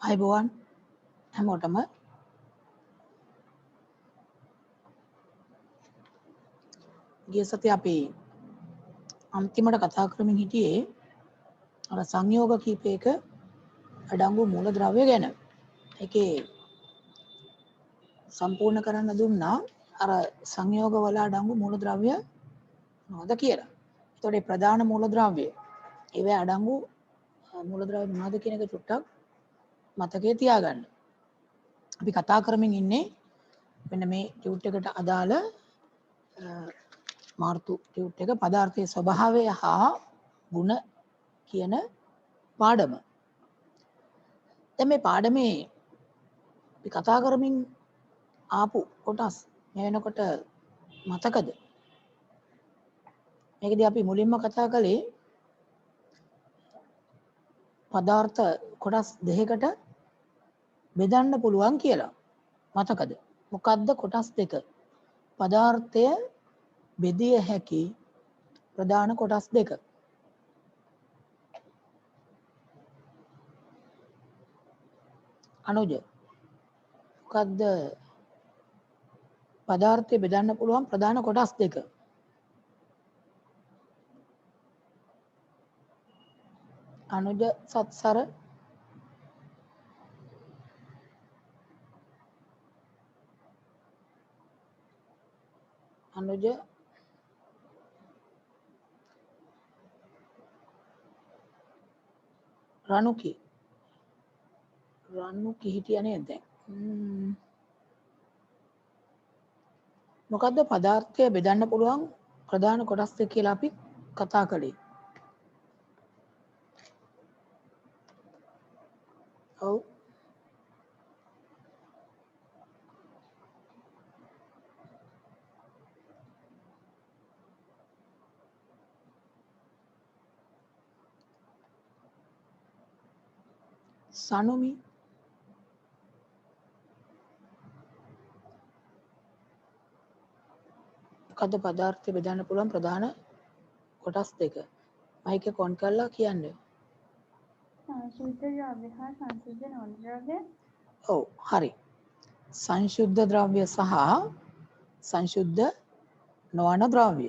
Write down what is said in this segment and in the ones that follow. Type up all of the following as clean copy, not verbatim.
අයිබෝවන් හැමෝටම ගිය සතියේ අපි අන්තිමට කතා කරමින් හිටියේ අර සංයෝග කීපයක අඩංගු මූලද්‍රව්‍ය ගැන. ඒකේ සම්පූර්ණ කරන්න දුන්නා අර සංයෝග වල අඩංගු මූලද්‍රව්‍ය මොනවද කියලා. ඒතකොට මේ ප්‍රධාන මූලද්‍රව්‍ය ඒවේ අඩංගු මූලද්‍රව්‍ය මොනවද කියන එක චුට්ටක් මතකයේ තියාගන්න. අපි කතා කරමින් ඉන්නේ මෙන්න මේ ටියුට් එකට අදාළ මාර්තු ටියුට් එක පදාර්ථයේ ස්වභාවය හා ගුණ කියන පාඩම. දැන් මේ පාඩමේ අපි කතා කරමින් ආපු කොටස් මේ වෙනකොට මතකද? මේකදී අපි මුලින්ම කතා කළේ පදාර්ථ කොටස් දෙකකට බෙදන්න පුළුවන් කියලා. මතකද? මොකද්ද කොටස් දෙක? පදාර්ථය බෙදිය හැකි ප්‍රධාන කොටස් දෙක. අනුජ මොකද්ද පදාර්ථය බෙදන්න පුළුවන් ප්‍රධාන කොටස් දෙක? අනුජ සත්සර අනුජ රණුකි හිටියා නේද දැන්? මොකද්ද පදාර්ථය බෙදන්න පුළුවන් ප්‍රධාන කොටස් දෙක කියලා අපි කතා කළේ? ඔව් සනුමි මොකද්ද පදාර්ථය බෙදන්න පුළුවන් ප්‍රධාන කොටස් දෙක? මයික් එක ඔන් කරලා කියන්න. සංශුද්ධ ද්‍රව්‍ය හා සංශුද්ධ නොවන ද්‍රව්‍ය. ඔව් හරි. සංශුද්ධ ද්‍රව්‍ය සහ සංශුද්ධ නොවන ද්‍රව්‍ය.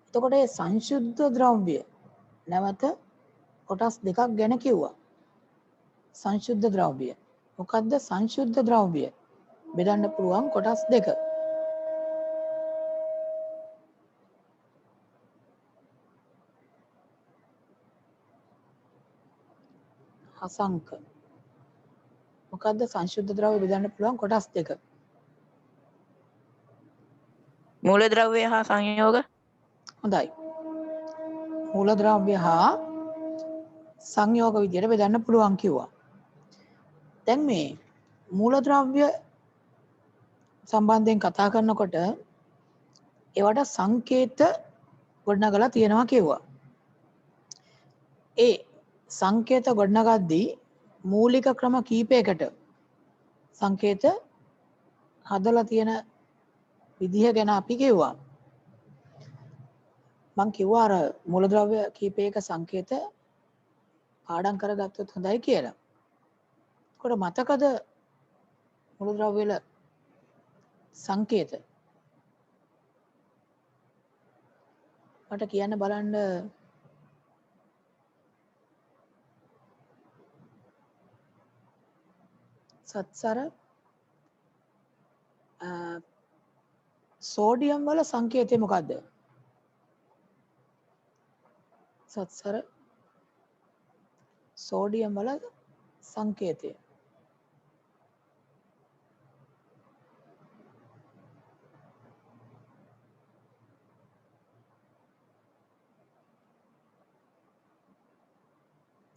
එතකොට මේ සංශුද්ධ ද්‍රව්‍ය නැවත කොටස් දෙකක් ගැන කිව්වා. සංශුද්ධ ද්‍රව්‍ය. මොකද්ද සංශුද්ධ ද්‍රව්‍ය? බෙදන්න පුළුවන් කොටස් දෙක. අසංක. මොකද්ද සංශුද්ධ ද්‍රව්‍ය බෙදන්න පුළුවන් කොටස් දෙක? මූලද්‍රව්‍ය හා සංයෝග. හොඳයි. මූලද්‍රව්‍ය හා සංයෝග විදියට බෙදන්න පුළුවන් කිව්වා. දැන් මේ මූලද්‍රව්‍ය සම්බන්ධයෙන් කතා කරනකොට ඒවට සංකේත ගොඩනගලා තියෙනවා කිව්වා. ඒ සංකේත ගොඩනගද්දී මූලික ක්‍රම කීපයකට සංකේත හදලා තියෙන විදිහ ගැන අපි කිව්වා. මං කිව්වා අර මූලද්‍රව්‍ය කීපයක සංකේත පාඩම් කරගත්තොත් හොඳයි කියලා. ඒකට මතකද මූලද්‍රව්‍ය වල සංකේත? මට කියන්න බලන්න. සත්සර සෝඩියම් වල සංකේතය මොකද්ද? සත්සර සෝඩියම් වල සංකේතය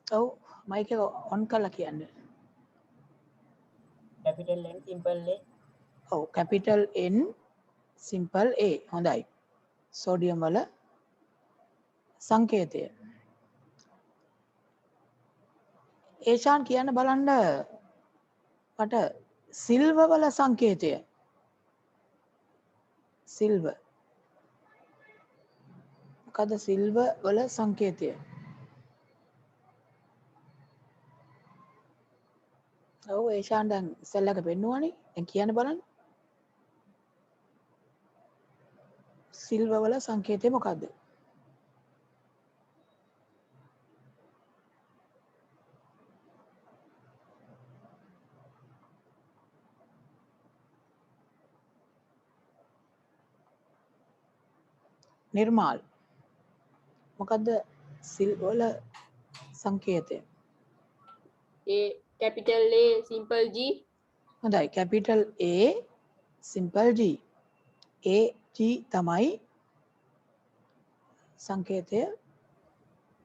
ඔව් මයික් එක ඔන් කරලා කියන්න. Capital N simple A. ඔව් කැපිටල් N සිම්පල් A. හොඳයි. සෝඩියම් වල සංකේතය. ඒෂාන් කියන්න බලන්න මට සිල්ව වල සංකේතය. සිල්ව. මොකද සිල්ව වල සංකේතය? ඔව් ඒෂාන් දැන් ඉස්සෙල්ලක පෙන්නුවානේ. දැන් කියන්න බලන්න. සිල්ව වල සංකේතය මොකද්ද? නිර්මාල්. මොකද්ද සිල් වල සංකේතය? A capital A simple G. හොඳයි. Capital A simple G. A G තමයි සංකේතය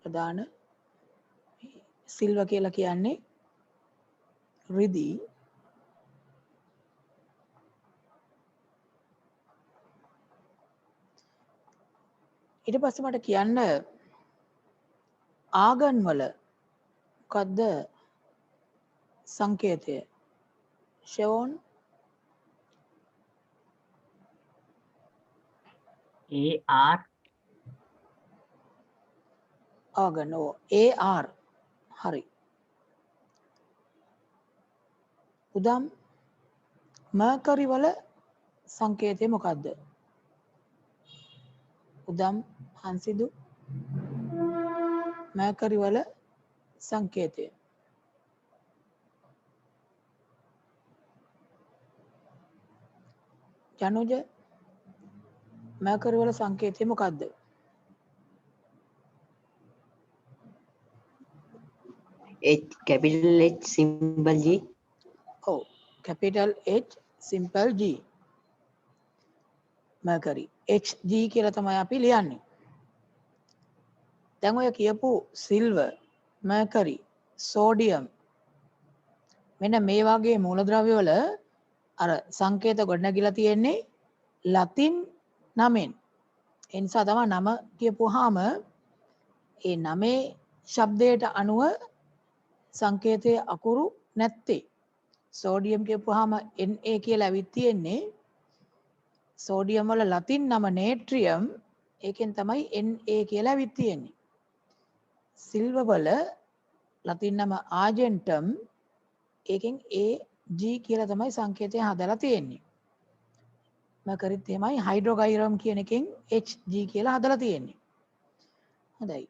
ප්‍රධාන සිල්ව කියලා කියන්නේ රිදී. ඊට පස්සේ මට කියන්න ආගන් වල මොකද්ද සංකේතය? ෂෙවොන් AR ආගන් ඕ AR හරි. උදම් මර්කරි වල සංකේතය මොකද්ද? උදම් හංසිදු මර්කරි වල සංකේතය ජනුජ මර්කරි වල සංකේතය මොකද්ද? H capital H symbol G. ඔව් capital H simple G මර්කරි HG කියලා තමයි අපි ලියන්නේ. දැන් ඔය කියපු සිල්වර් මර්කරි සෝඩියම් මෙන්න මේ වගේ මූලද්‍රව්‍ය වල අර සංකේත ගොඩනැගිලා තියෙන්නේ ලතින් නමෙන්. ඒ නිසා තමයි නම කියපුවාම ඒ නමේ ශබ්දයට අනුව සංකේතයේ අකුරු නැත්තේ. සෝඩියම් කියපුවාම Na කියලා ඇවිත් තියෙන්නේ. සෝඩියම් වල ලතින් නම නේට්‍රියම්. ඒකෙන් තමයි Na කියලා ඇවිත් තියෙන්නේ. සිල්වර් වල ලතින් නම ආජෙන්ටම්. ඒකෙන් Ag කියලා තමයි සංකේතය හදලා තියෙන්නේ. මර්කරිත් එහෙමයි හයිඩ්‍රෝගයිරම් කියන එකෙන් Hg කියලා හදලා තියෙන්නේ. හොඳයි.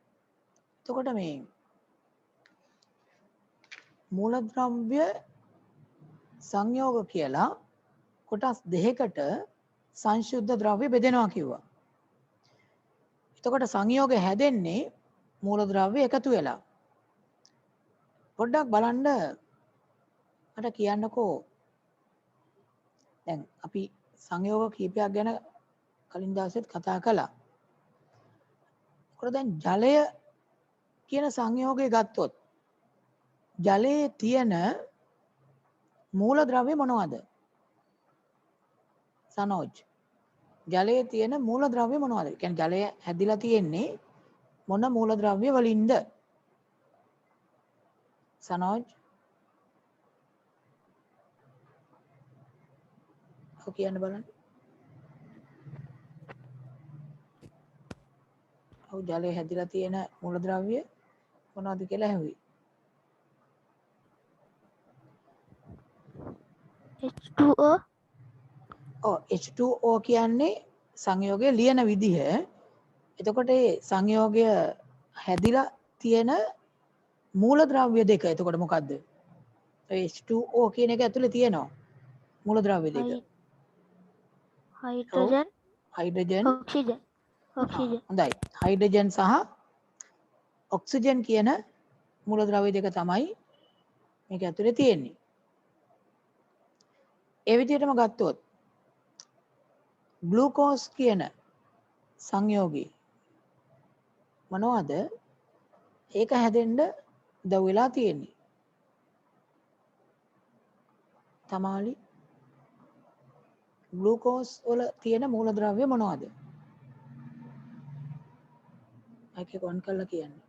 එතකොට මේ මූලද්‍රව්‍ය සංයෝග කියලා කොටස් දෙකකට සංශුද්ධ ද්‍රව්‍ය බෙදෙනවා කිව්වා. එතකොට සංයෝග හැදෙන්නේ මූලද්‍රව්‍ය එකතු වෙලා. පොඩ්ඩක් බලන්න මට කියන්නකෝ දැන් අපි සංයෝග කීපයක් ගැන කලින් දවසෙත් කතා කළා. ඒකට දැන් ජලය කියන සංයෝගය ගත්තොත් ජලයේ තියෙන මූලද්‍රව්‍ය මොනවද? සනෝජ්. ජලයේ තියෙන මූලද්‍රව්‍ය මොනවද? කියන්නේ ජලය හැදිලා තියෙන්නේ මොන මූලද්‍රව්‍ය වලින්ද? සනෝජ්. ඔව් කියන්න බලන්න. ඔව් ජලය හැදිලා තියෙන මූලද්‍රව්‍ය මොනවද කියලා ඇහුවේ. H2O. ඔව් H2O කියන්නේ සංයෝගයේ ලියන විදිහ. එතකොට මේ සංයෝගය හැදිලා තියෙන මූලද්‍රව්‍ය දෙක එතකොට මොකද්ද? H2O කියන එක ඇතුලේ තියෙනවා මූලද්‍රව්‍ය දෙක. Hydrogen. Hydrogen Oxygen. Oxygen. හොඳයි. හයිඩ්‍රජන් සහ ඔක්සිජන් කියන මූලද්‍රව්‍ය දෙක තමයි මේක ඇතුලේ තියෙන්නේ. ඒ විදිහටම ගත්තොත් ග්ලූකෝස් කියන සංයෝගී මොනවද? ඒක හැදෙන්න උදව් වෙලා තියෙන්නේ. තමාලි ග්ලූකෝස් වල තියෙන මූලද්‍රව්‍ය මොනවද? ඒක කොන් කරලා කියන්නේ.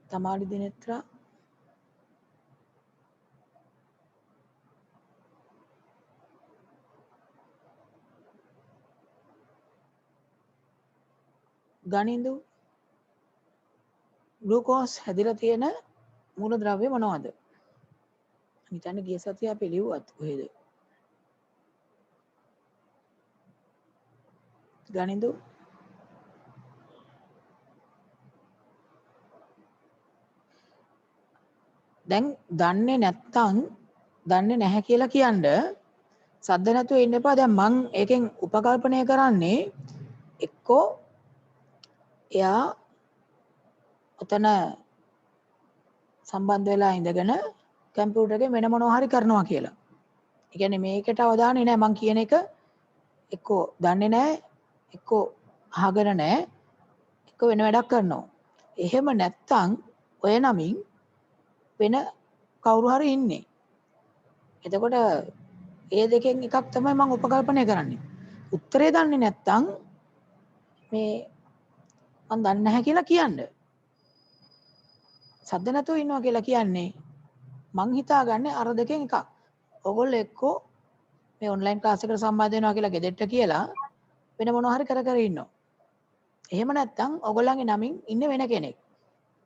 තමාලි දිනෙත්‍රා ගනින්දු ග්ලූකෝස් හැදිලා තියෙන මූලද්‍රව්‍ය මොනවද? හිතන්න ගිය සතිය අපි ලිව්වත් කොහෙද? ගනින්දු දැන් දන්නේ නැත්තම් දන්නේ නැහැ කියලා කියන්න සද්ද නැතුව ඉන්න එපා. දැන් මං ඒකෙන් උපකල්පනය කරන්නේ එක්කෝ එයා ඔතන සම්බන්ධ වෙලා ඉඳගෙන කම්පියුටර් එකේ වෙන මොනවා හරි කරනවා කියලා. ඒ කියන්නේ මේකට අවධානය නැහැ මං කියන එක එක්කෝ දන්නේ නැහැ එක්කෝ අහගෙන නැහැ එක්කෝ වෙන වැඩක් කරනවා. එහෙම නැත්තම් ඔය නමින් වෙන කවුරු හරි ඉන්නේ. එතකොට ඒ දෙකෙන් එකක් තමයි මම උපකල්පනය කරන්නේ. උත්තරේ දන්නේ නැත්තම් මේ මම දන්නේ නැහැ කියලා කියන්න. සද්ද නැතුව ඉන්නවා කියලා කියන්නේ මං හිතාගන්නේ අර දෙකෙන් එකක්. ඔයගොල්ලෝ එක්කෝ මේ ඔන්ලයින් ක්ලාස් එකට සම්බන්ධ වෙනවා කියලා ගෙදෙට්ට කියලා වෙන මොනවා හරි කර කර ඉන්නවා. එහෙම නැත්තම් ඔයගොල්ලන්ගේ නමින් ඉන්නේ වෙන කෙනෙක්.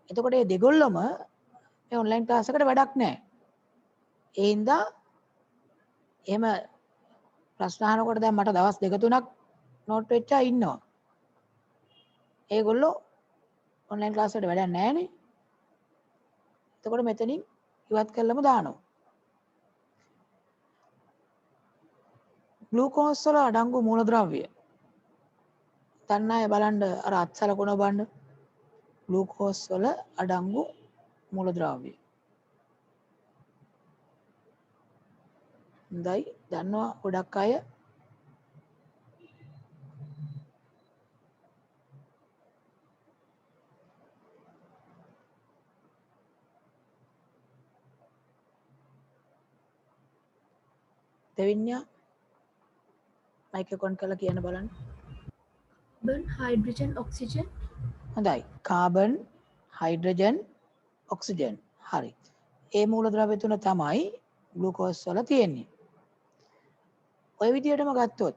එතකොට මේ දෙගොල්ලම මේ ඔන්ලයින් ක්ලාස් එකට වැඩක් නැහැ. ඒ හින්දා එහෙම ප්‍රශ්න අහනකොට දැන් මට දවස් දෙක තුනක් නෝට් වෙච්ච අය ඉන්නවා. ඒගොල්ලෝ ඔන්ලයින් ක්ලාස් වලට වැඩක් නැහැ නේ. එතකොට මෙතනින් ඉවත් කළාම දානවා. ග්ලූකෝස් වල අඩංගු මූලද්‍රව්‍ය. දන්න අය බලන්න අර අත්සලකුණ බලන්න. ග්ලූකෝස් වල අඩංගු මූලද්‍රව්‍ය. හොඳයි දන්නවා ගොඩක් අය. දෙවිඤ්ඤා මයික් එක ඔන් කරලා කියන්න බලන්න. carbon, hydrogen, oxygen. හොඳයි. Carbon, hydrogen, oxygen. හරි. ඒ මූලද්‍රව්‍ය තුන තමයි ග්ලූකෝස් වල තියෙන්නේ. ඔය විදිහටම ගත්තොත්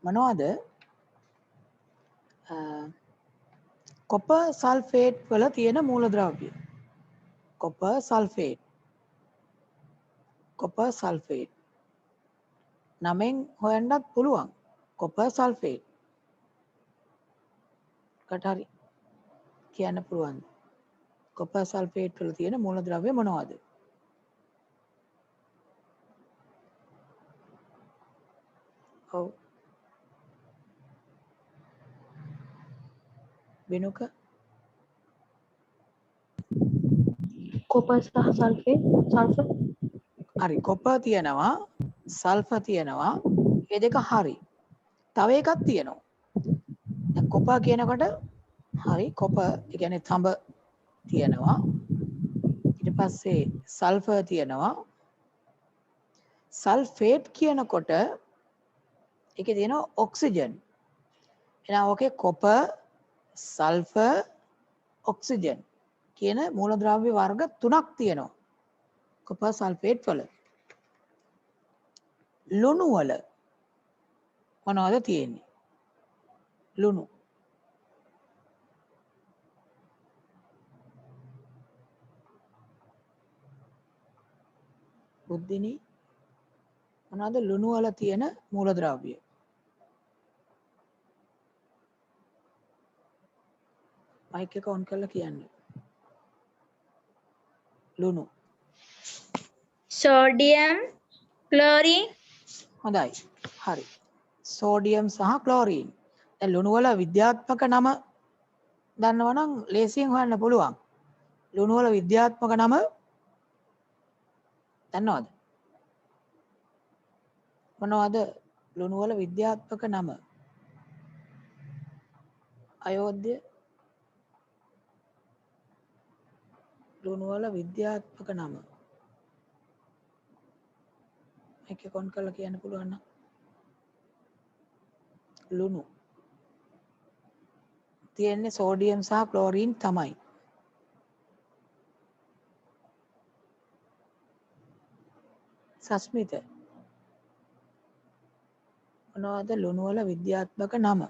මොනවද? කොපර් සල්ෆේට් වල තියෙන මූලද්‍රව්‍ය. Copper sulphate. Copper sulphate. නමෙන් හොයන්නත් පුළුවන්. Copper sulphate. කට හරි කියන්න පුළුවන්. කොපර් සල්ෆේට් වල තියෙන මූලද්‍රව්‍ය මොනවද? ඔව්. වෙනුක Copper සහ sulfur. හරි කොපර් තියෙනවා සල්ෆර් තියෙනවා මේ දෙක හරි. තව එකක් තියෙනවා. දැන් කොපර් කියනකොට හරි කොපර් ඒ කියන්නේ තඹ තියෙනවා. ඊට පස්සේ සල්ෆර් තියෙනවා. සල්ෆේට් කියනකොට ඒකේ තියෙනවා ඔක්සිජන්. එහෙනම් ඕකේ කොපර් සල්ෆර් ඔක්සිජන් කියන මූලද්‍රව්‍ය වර්ග තුනක් තියෙනවා. කොපර් සල්ෆේට් වල. ලුණු වල මොනවද තියෙන්නේ? ලුණු. බුද්ධිනි මොනවද ලුණු වල තියෙන මූලද්‍රව්‍ය? මයික් එක ඔන් කරලා කියන්න. ලුණු. sodium, chlorine, හොඳයි. හරි. සෝඩියම් සහ ක්ලෝරීන්. දැන් ලුණු වල විද්‍යාත්මක නම දන්නවනම් ලේසියෙන් හොයන්න පුළුවන්. ලුණු වල විද්‍යාත්මක නම දන්නවද? මොනවද ලුණු වල විද්‍යාත්මක නම? අයෝධ්‍ය ලුණු වල විද්‍යාත්මක නම. මේක කොන් කරලා කියන්න පුළුවන් නම් ලුණු තියෙන්නේ සෝඩියම් සහ ක්ලෝරීන් තමයි. සස්මිත මොනවද ලුණු වල විද්‍යාත්මක නම?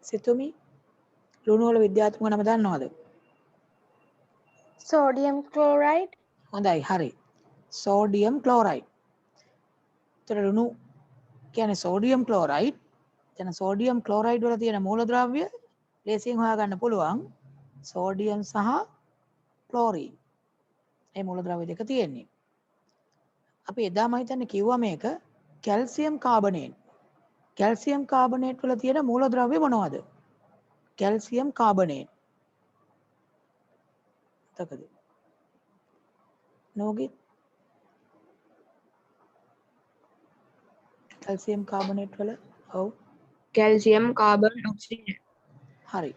සිතුමි ලුණු වල විද්‍යාත්මක නම දන්නවද? Sodium chloride. හොඳයි හරි. Sodium chloride. ඒතර ලුණු කියන්නේ සෝඩියම් ක්ලෝරයිඩ්. එතන සෝඩියම් ක්ලෝරයිඩ් වල තියෙන මූලද්‍රව්‍ය ලේසියෙන් හොයාගන්න පුළුවන්. සෝඩියම් සහ ක්ලෝරින්. මේ මූලද්‍රව්‍ය දෙක තියෙන්නේ. අපි එදාම හිතන්නේ කිව්වා මේක කැල්සියම් කාබනේට්. කැල්සියම් කාබනේට් වල තියෙන මූලද්‍රව්‍ය මොනවද? Calcium carbonate. තකද? නෝගි කැල්සියම් කාබනේට් වල ඔව් calcium, carbon, oxygen. හරි.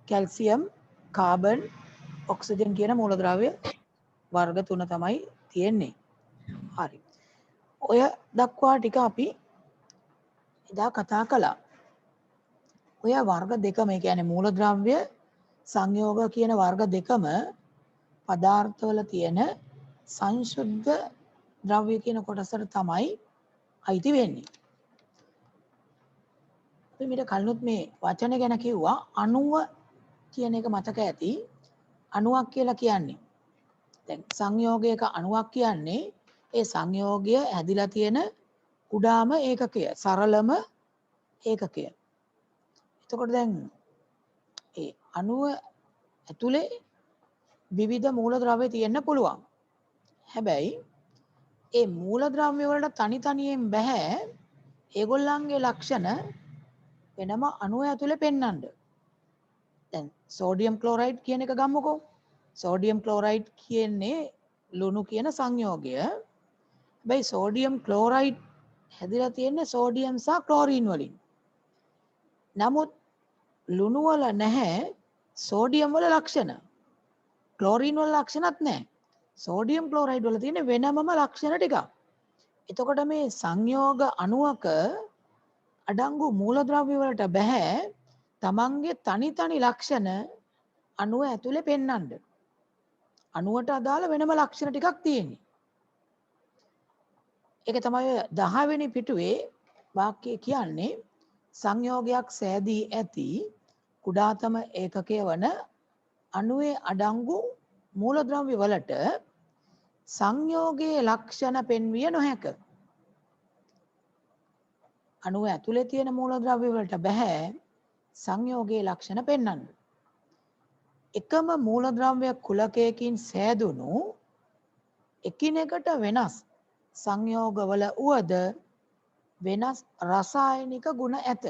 කැල්සියම් කාබන් ඔක්සිජන් කියන මූලද්‍රව්‍ය වර්ග 3 තමයි තියෙන්නේ. හරි. ඔය දක්වා ටික අපි එදා කතා කළා. ඔය වර්ග දෙකම ඒ කියන්නේ මූලද්‍රව්‍ය සංයෝග කියන වර්ග දෙකම පදාර්ථවල තියෙන සංශුද්ධ ද්‍රව්‍ය කියන කොටසට තමයි අයිති වෙන්නේ. අපි මීට කලිනුත් මේ වචන ගැන කිව්වා අණුව කියන එක මතක ඇති. අණුවක් කියලා කියන්නේ දැන් සංයෝගයක අණුවක් කියන්නේ ඒ සංයෝගය හැදිලා තියෙන කුඩාම ඒකකය, සරලම ඒකකය. එතකොට දැන් ඒ අණුව ඇතුලේ විවිධ මූලද්‍රව්‍ය තියෙන්න පුළුවන්. හැබැයි ඒ මූලද්‍රව්‍ය වලට තනි තනියෙන් බෑ ඒගොල්ලන්ගේ ලක්ෂණ වෙනම අණුව ඇතුලේ පෙන්වන්න. දැන් සෝඩියම් ක්ලෝරයිඩ් කියන එක ගමුකෝ. සෝඩියම් ක්ලෝරයිඩ් කියන්නේ ලුණු කියන සංයෝගය. හැබැයි සෝඩියම් ක්ලෝරයිඩ් හැදිලා තියෙන්නේ සෝඩියම් සහ ක්ලෝරින් වලින්. නමුත් ලුණු වල නැහැ සෝඩියම් වල ලක්ෂණ. ක්ලෝරින් වල ලක්ෂණත් නැහැ. සෝඩියම් ක්ලෝරයිඩ් වල තියෙන වෙනමම ලක්ෂණ ටිකක්. එතකොට මේ සංයෝග අණුවක අඩංගු මූලද්‍රව්‍ය වලට බෑ තමන්ගේ තනි තනි ලක්ෂණ අණුව ඇතුලේ පෙන්වන්න. අණුවට අදාළ වෙනම ලක්ෂණ ටිකක් තියෙන්නේ. ඒක තමයි 10 වෙනි පිටුවේ වාක්‍යය කියන්නේ සංයෝගයක් සෑදී ඇති කුඩාතම ඒකකය වන අණුවේ අඩංගු මූලද්‍රව්‍ය වලට සංයෝගයේ ලක්ෂණ පෙන්විය නොහැක. අණුව ඇතුලේ තියෙන මූලද්‍රව්‍ය වලට බෑ සංයෝගයේ ලක්ෂණ පෙන්වන්න. එකම මූලද්‍රව්‍ය කුලකයකින් සෑදුණු එකිනෙකට වෙනස් සංයෝගවල උවද වෙනස් රසායනික ගුණ ඇත.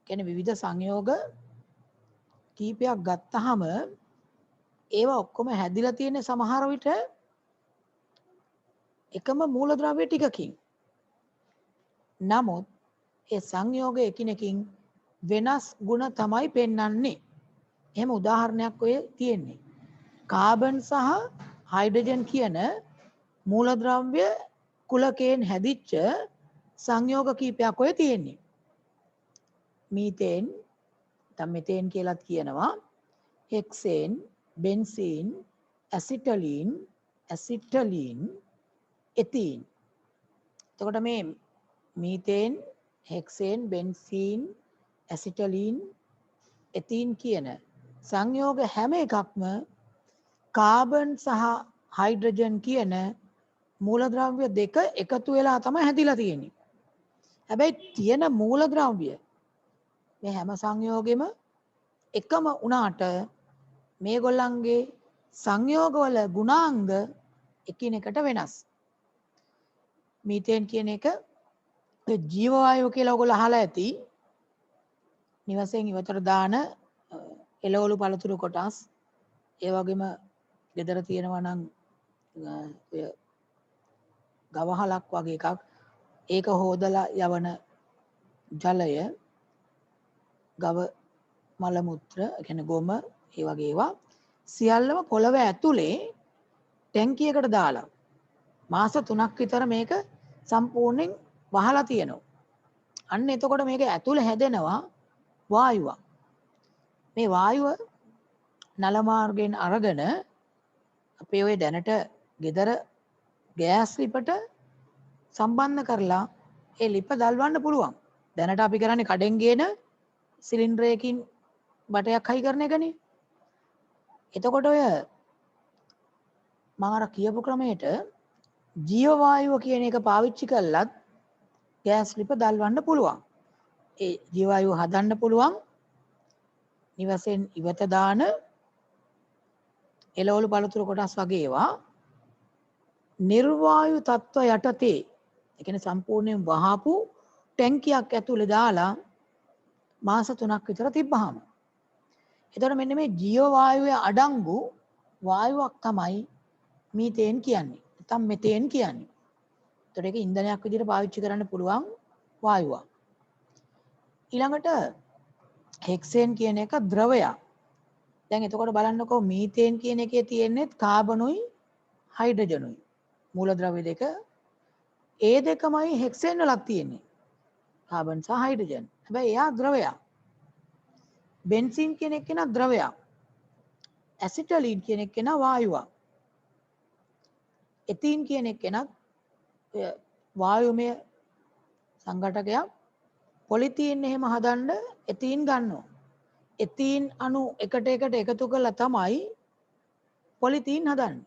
කියන්නේ විවිධ සංයෝග කීපයක් ගත්තාම ඒවා ඔක්කොම හැදිලා තියෙන සමහර විට එකම මූලද්‍රව්‍ය ටිකකින්. නමුත් ඒ සංයෝග එකිනෙකින් වෙනස් ගුණ තමයි පෙන්වන්නේ. එහෙම උදාහරණයක් ඔය තියෙන්නේ. කාබන් සහ හයිඩ්‍රජන් කියන මූලද්‍රව්‍ය කුලකයෙන් හැදිච්ච සංයෝග කීපයක් ඔය තියෙන්නේ. මීතේන් මෙතේන් කියලාත් කියනවා. හෙක්සේන්, බෙන්සීන්, ඇසිටලීන්, ඇසිටලීන්, එතීන්. එතකොට මේ මීතේන්, හෙක්සේන්, බෙන්සීන්, ඇසිටලීන්, එතීන් කියන සංයෝග හැම එකක්ම කාබන් සහ හයිඩ්‍රජන් කියන මූලද්‍රව්‍ය දෙක එකතු වෙලා තමයි හැදිලා තියෙන්නේ. හැබැයි තියෙන මූලද්‍රව්‍ය මේ හැම සංයෝගෙම එකම වුණාට මේගොල්ලන්ගේ සංයෝගවල ගුණාංග එකිනෙකට වෙනස්. මීතේන් කියන එක ජීව වායුව කියලා ඔයගොල්ලෝ අහලා ඇති. නිවසෙන් ඉවතට දාන එළවලු පළතුරු කොටස් ඒ වගේම ගෙදර තියෙනවා නම් ඔය ගවහලක් වගේ එකක් ඒක හොදලා යවන ජලය ගව මල මුත්‍ර කියන්නේ ගොම ඒ වගේ ඒවා සියල්ලම පොළව ඇතුලේ ටැංකියකට දාලා මාස 3ක් විතර මේක සම්පූර්ණයෙන් වහලා තියෙනවා. අන්න එතකොට මේක ඇතුලේ හැදෙනවා වායුවක්. මේ වායුව නල මාර්ගයෙන් අරගෙන අපේ ඔය දැනට ගෙදර ගෑස් ලිපට සම්බන්ධ කරලා ඒ ලිප දල්වන්න පුළුවන්. දැනට අපි කරන්නේ කඩෙන් ගේන සිලින්ඩරයකින් බටයක් හයි කරන එකනේ. එතකොට ඔය මම අර කියපු ක්‍රමයට ජීව වායුව කියන එක පාවිච්චි කළත් ගෑස් ලිප දල්වන්න පුළුවන්. ඒ ජීව වායුව හදන්න පුළුවන්. නිවසෙන් ඉවත දාන එළවලු පළතුරු කොටස් වගේ ඒවා නිර්වායු තත්ත්ව යටතේ ඒ කියන්නේ සම්පූර්ණයෙන් වහපු ටැංකියක් ඇතුලේ දාලා මාස 3ක් විතර තිබ්බහම එතකොට මෙන්න මේ ජීව වායුවේ අඩංගු වායුවක් තමයි මීතේන් කියන්නේ. නැත්නම් මෙතේන් කියන්නේ. එතකොට ඒක ඉන්ධනයක් විදිහට පාවිච්චි කරන්න පුළුවන් වායුවක්. ඊළඟට හෙක්සේන් කියන එක ද්‍රවයක්. දැන් එතකොට බලන්නකෝ මීතේන් කියන එකේ තියෙන්නේ කාබනුයි හයිඩ්‍රජනුයි. මූලද්‍රව්‍ය දෙක. ඒ දෙකමයි හෙක්සේන් වලක් තියෙන්නේ. කාබන් සහ හයිඩ්‍රජන්. හැබැයි එයා ද්‍රවයක්. බෙන්සීන් කියන එක නා ද්‍රවයක්. ඇසිටලීන් කියන එක නා වායුවක්. එතීන් කියන එක නා වායුමය සංඝටකයක්. පොලිතීන් එහෙම හදන්න එතීන් ගන්නවා. එතීන් අණු එකට එකතු කරලා තමයි පොලිතීන් හදන්නේ.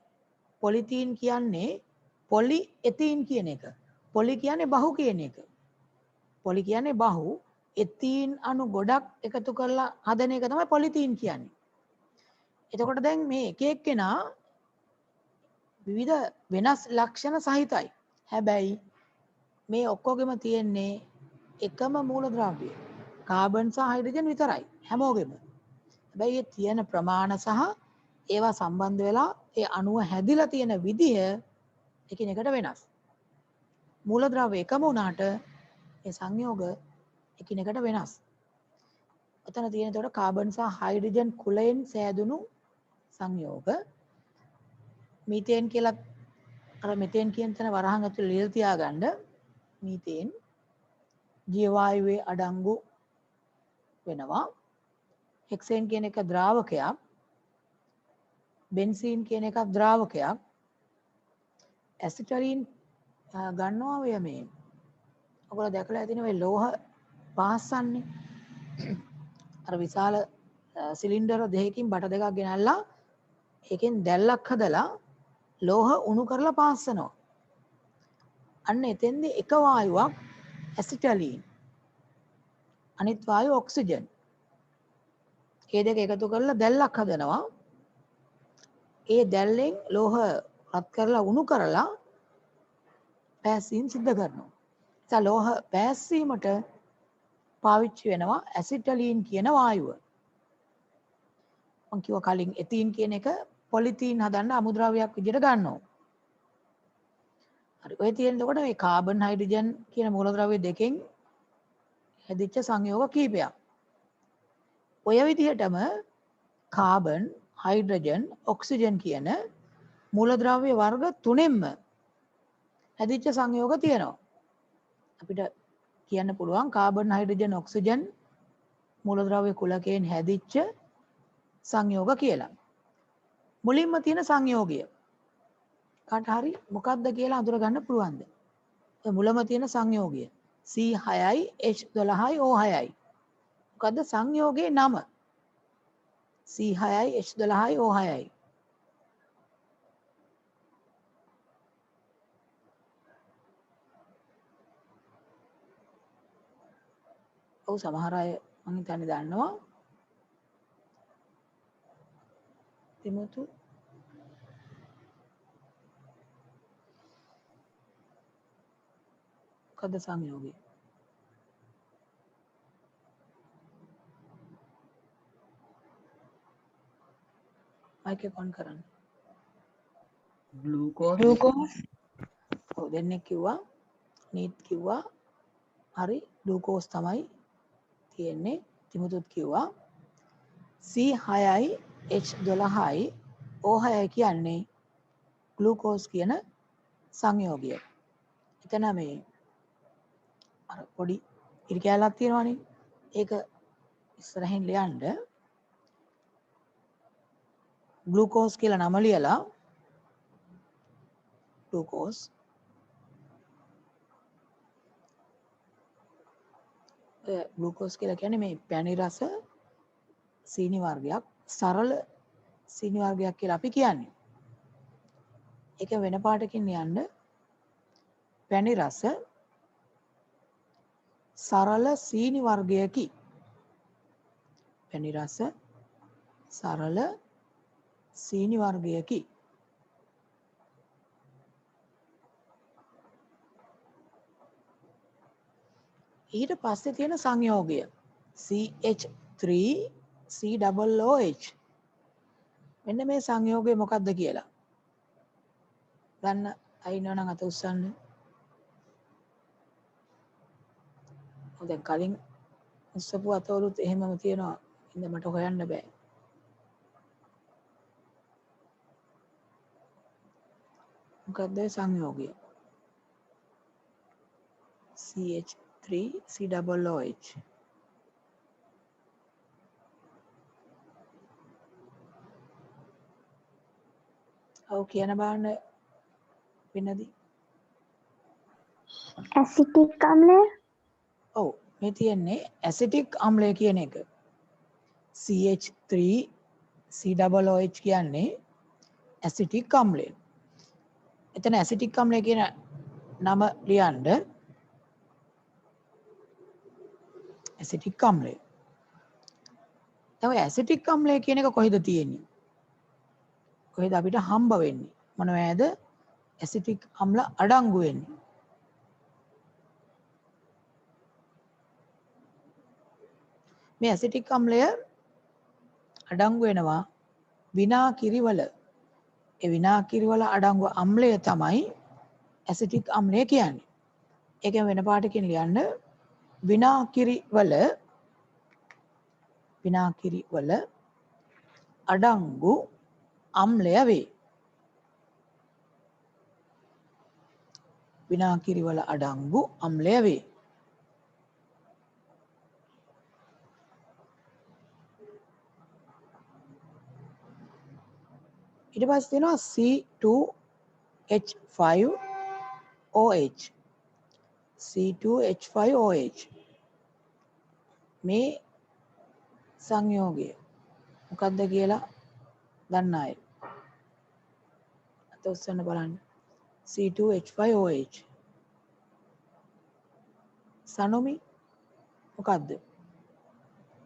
පොලිතීන් කියන්නේ පොලි එතීන් කියන එක. පොලි කියන්නේ බහු කියන එක. පොලි කියන්නේ බහු. එතීන් අණු ගොඩක් එකතු කරලා හදන එක තමයි පොලිතීන් කියන්නේ. එතකොට දැන් මේ එක එක්කෙනා විවිධ වෙනස් ලක්ෂණ සහිතයි. හැබැයි මේ ඔක්කොගෙම තියෙන්නේ එකම මූලද්‍රව්‍ය. කාබන් සහ හයිඩ්‍රජන් විතරයි හැමෝගෙම. හැබැයි ඒ තියෙන ප්‍රමාණ සහ ඒවා සම්බන්ධ වෙලා ඒ අණුව හැදිලා තියෙන විදිය එකිනෙකට වෙනස්. මූලද්‍රව්‍ය එකම වුණාට ඒ සංයෝග එකිනෙකට වෙනස්. ඔතන තියෙන ඒතකොට කාබන් සහ හයිඩ්‍රජන් කුලයෙන් සෑදුණු සංයෝග. මීතේන් කියලා අර මෙතේන් කියන තැන වරහන් ඇතුළේ ලියලා තියාගන්න. මීතේන් ජීව වායුවේ අඩංගු වෙනවා. හෙක්සේන් කියන එක ද්‍රාවකයක්. බෙන්සීන් කියන එක ද්‍රාවකයක්. ඇසිටලීන් ගන්නවා ඔය මේ ඔයගොල්ලෝ දැකලා ඇතිනේ ඔය ලෝහ පාස්සන්නේ. අර විශාල සිලින්ඩර දෙකකින් බට දෙකක් ගෙනල්ලා ඒකෙන් දැල්ලක් හදලා ලෝහ උණු කරලා පාස්සනවා. අන්න එතෙන්දී එක වායුවක් ඇසිටලීන්. අනිත් වායුව ඔක්සිජන්. ඒ දෙක එකතු කරලා දැල්ලක් හදනවා. ඒ දැල්ලෙන් ලෝහ රත් කරලා උණු කරලා පෑසීම් සිද්ධ කරනවා. ඒ ලෝහ පෑසීමට පාවිච්චි වෙනවා ඇසිටලීන් කියන වායුව. මම කිව්වා කලින් එතීන් කියන එක පොලිතීන් හදන්න අමුද්‍රව්‍යයක් විදිහට ගන්නවා. හරි. ඔය තියෙන එතකොට මේ කාබන් හයිඩ්‍රජන් කියන මූලද්‍රව්‍ය දෙකෙන් හැදිච්ච සංයෝග කීපයක්. ඔය විදිහටම කාබන්, හයිඩ්‍රජන්, ඔක්සිජන් කියන මූලද්‍රව්‍ය වර්ග තුනෙන්ම හැදිච්ච සංයෝග තියෙනවා. අපිට කියන්න පුළුවන් කාබන්, හයිඩ්‍රජන්, ඔක්සිජන් මූලද්‍රව්‍ය කුලකයෙන් හැදිච්ච සංයෝග කියලා. මුලින්ම තියෙන සංයෝගය කාට හරි මොකක්ද කියලා අඳුර ගන්න පුළුවන්ද? ඔය මුලම තියෙන සංයෝගය C6යි H12යි O6යි. මොකද්ද සංයෝගයේ නම? C6යි H12යි O6යි. ඔව් සමහර අය මං හිතන්නේ දන්නවා. තිමුතු මොකද්ද සංයෝගය? මයික් එක ඔන් කරන්න. glucose ඔව් දෙන්නෙක් කිව්වා නීත් කිව්වා හරි ග්ලූකෝස් තමයි තියෙන්නේ. තිමුතුත් කිව්වා C6යි H12යි O6යි කියන්නේ ග්ලූකෝස් කියන සංයෝගය. එතන මේ අර පොඩි ඉරි කැලක් තියෙනවනේ. ඒක ඉස්සරහින් ලියන්න. ග්ලූකෝස් කියලා නම ලියලා ග්ලූකෝස් ග්ලූකෝස් කියලා කියන්නේ මේ පැණි රස සීනි වර්ගයක් සරල සීනි වර්ගයක් කියලා අපි කියන්නේ. ඒක වෙන පාටකින් යන්න පැණි රස සරල සීනි වර්ගයකි. පැණි රස සරල සීනි වර්ගයකි. ඊට පස්සේ තියෙන සංයෝගය CH3COOH. මෙන්න මේ සංයෝගය මොකක්ද කියලා දන්න අය ඉන්නවනම් අත උස්සන්න. දැන් කලින් උස්සපු අතවලුත් එහෙමම තියෙනවා. ඉතින් මට හොයන්න බෑ. මොකක්ද සංයෝගය? CH3COOH. ඔව් කියන බාන්න වෙනදී. ඇසිටික් අම්ලය. ඔව් මේ තියෙන්නේ ඇසිටික් අම්ලය කියන එක. CH3COOH කියන්නේ ඇසිටික් අම්ලය. එතන ඇසිටික් අම්ලය කියන නම ලියන්න. ඇසිටික් අම්ලය. දැන් ඇසිටික් අම්ලය කියන එක කොහෙද තියෙන්නේ? කොහෙද අපිට හම්බ වෙන්නේ? මොනවද ඇසිටික් අම්ල අඩංගු වෙන්නේ? මේ ඇසිටික් අම්ලය අඩංගු වෙනවා විනාකිරි වල. ඒ විනාකිරි වල අඩංගු අම්ලය තමයි ඇසිටික් අම්ලය කියන්නේ. ඒකෙන් වෙන පාටකින් ලියන්න විනාකිරි වල අඩංගු අම්ලය වේ. විනාකිරි වල අඩංගු අම්ලය වේ. ඊට පස්සේ තියෙනවා C2H5OH. C2H5OH. මේ සංයෝගය මොකක්ද කියලා දන්න අය අත උස්සන්න බලන්න. C2H5OH. සනොමි මොකක්ද?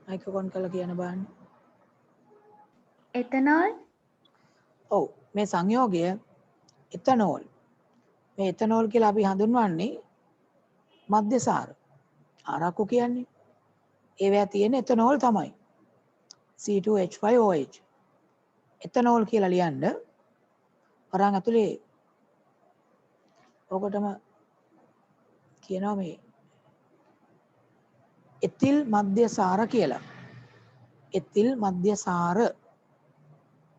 මයික්‍රොෆෝන් කරලා කියන්න බලන්න. එතනෝල්. ඔව් මේ සංයෝගය එතනෝල්. මේ එතනෝල් කියලා අපි හඳුන්වන්නේ මධ්‍යසාර. ආරක්කු කියන්නේ ඒවැය තියෙන එතනෝල් තමයි. C2H5OH. එතනෝල් කියලා ලියන්න. වරන් ඇතුලේ ඔකටම කියනවා මේ එතිල් මධ්‍යසාර කියලා. එතිල් මධ්‍යසාර.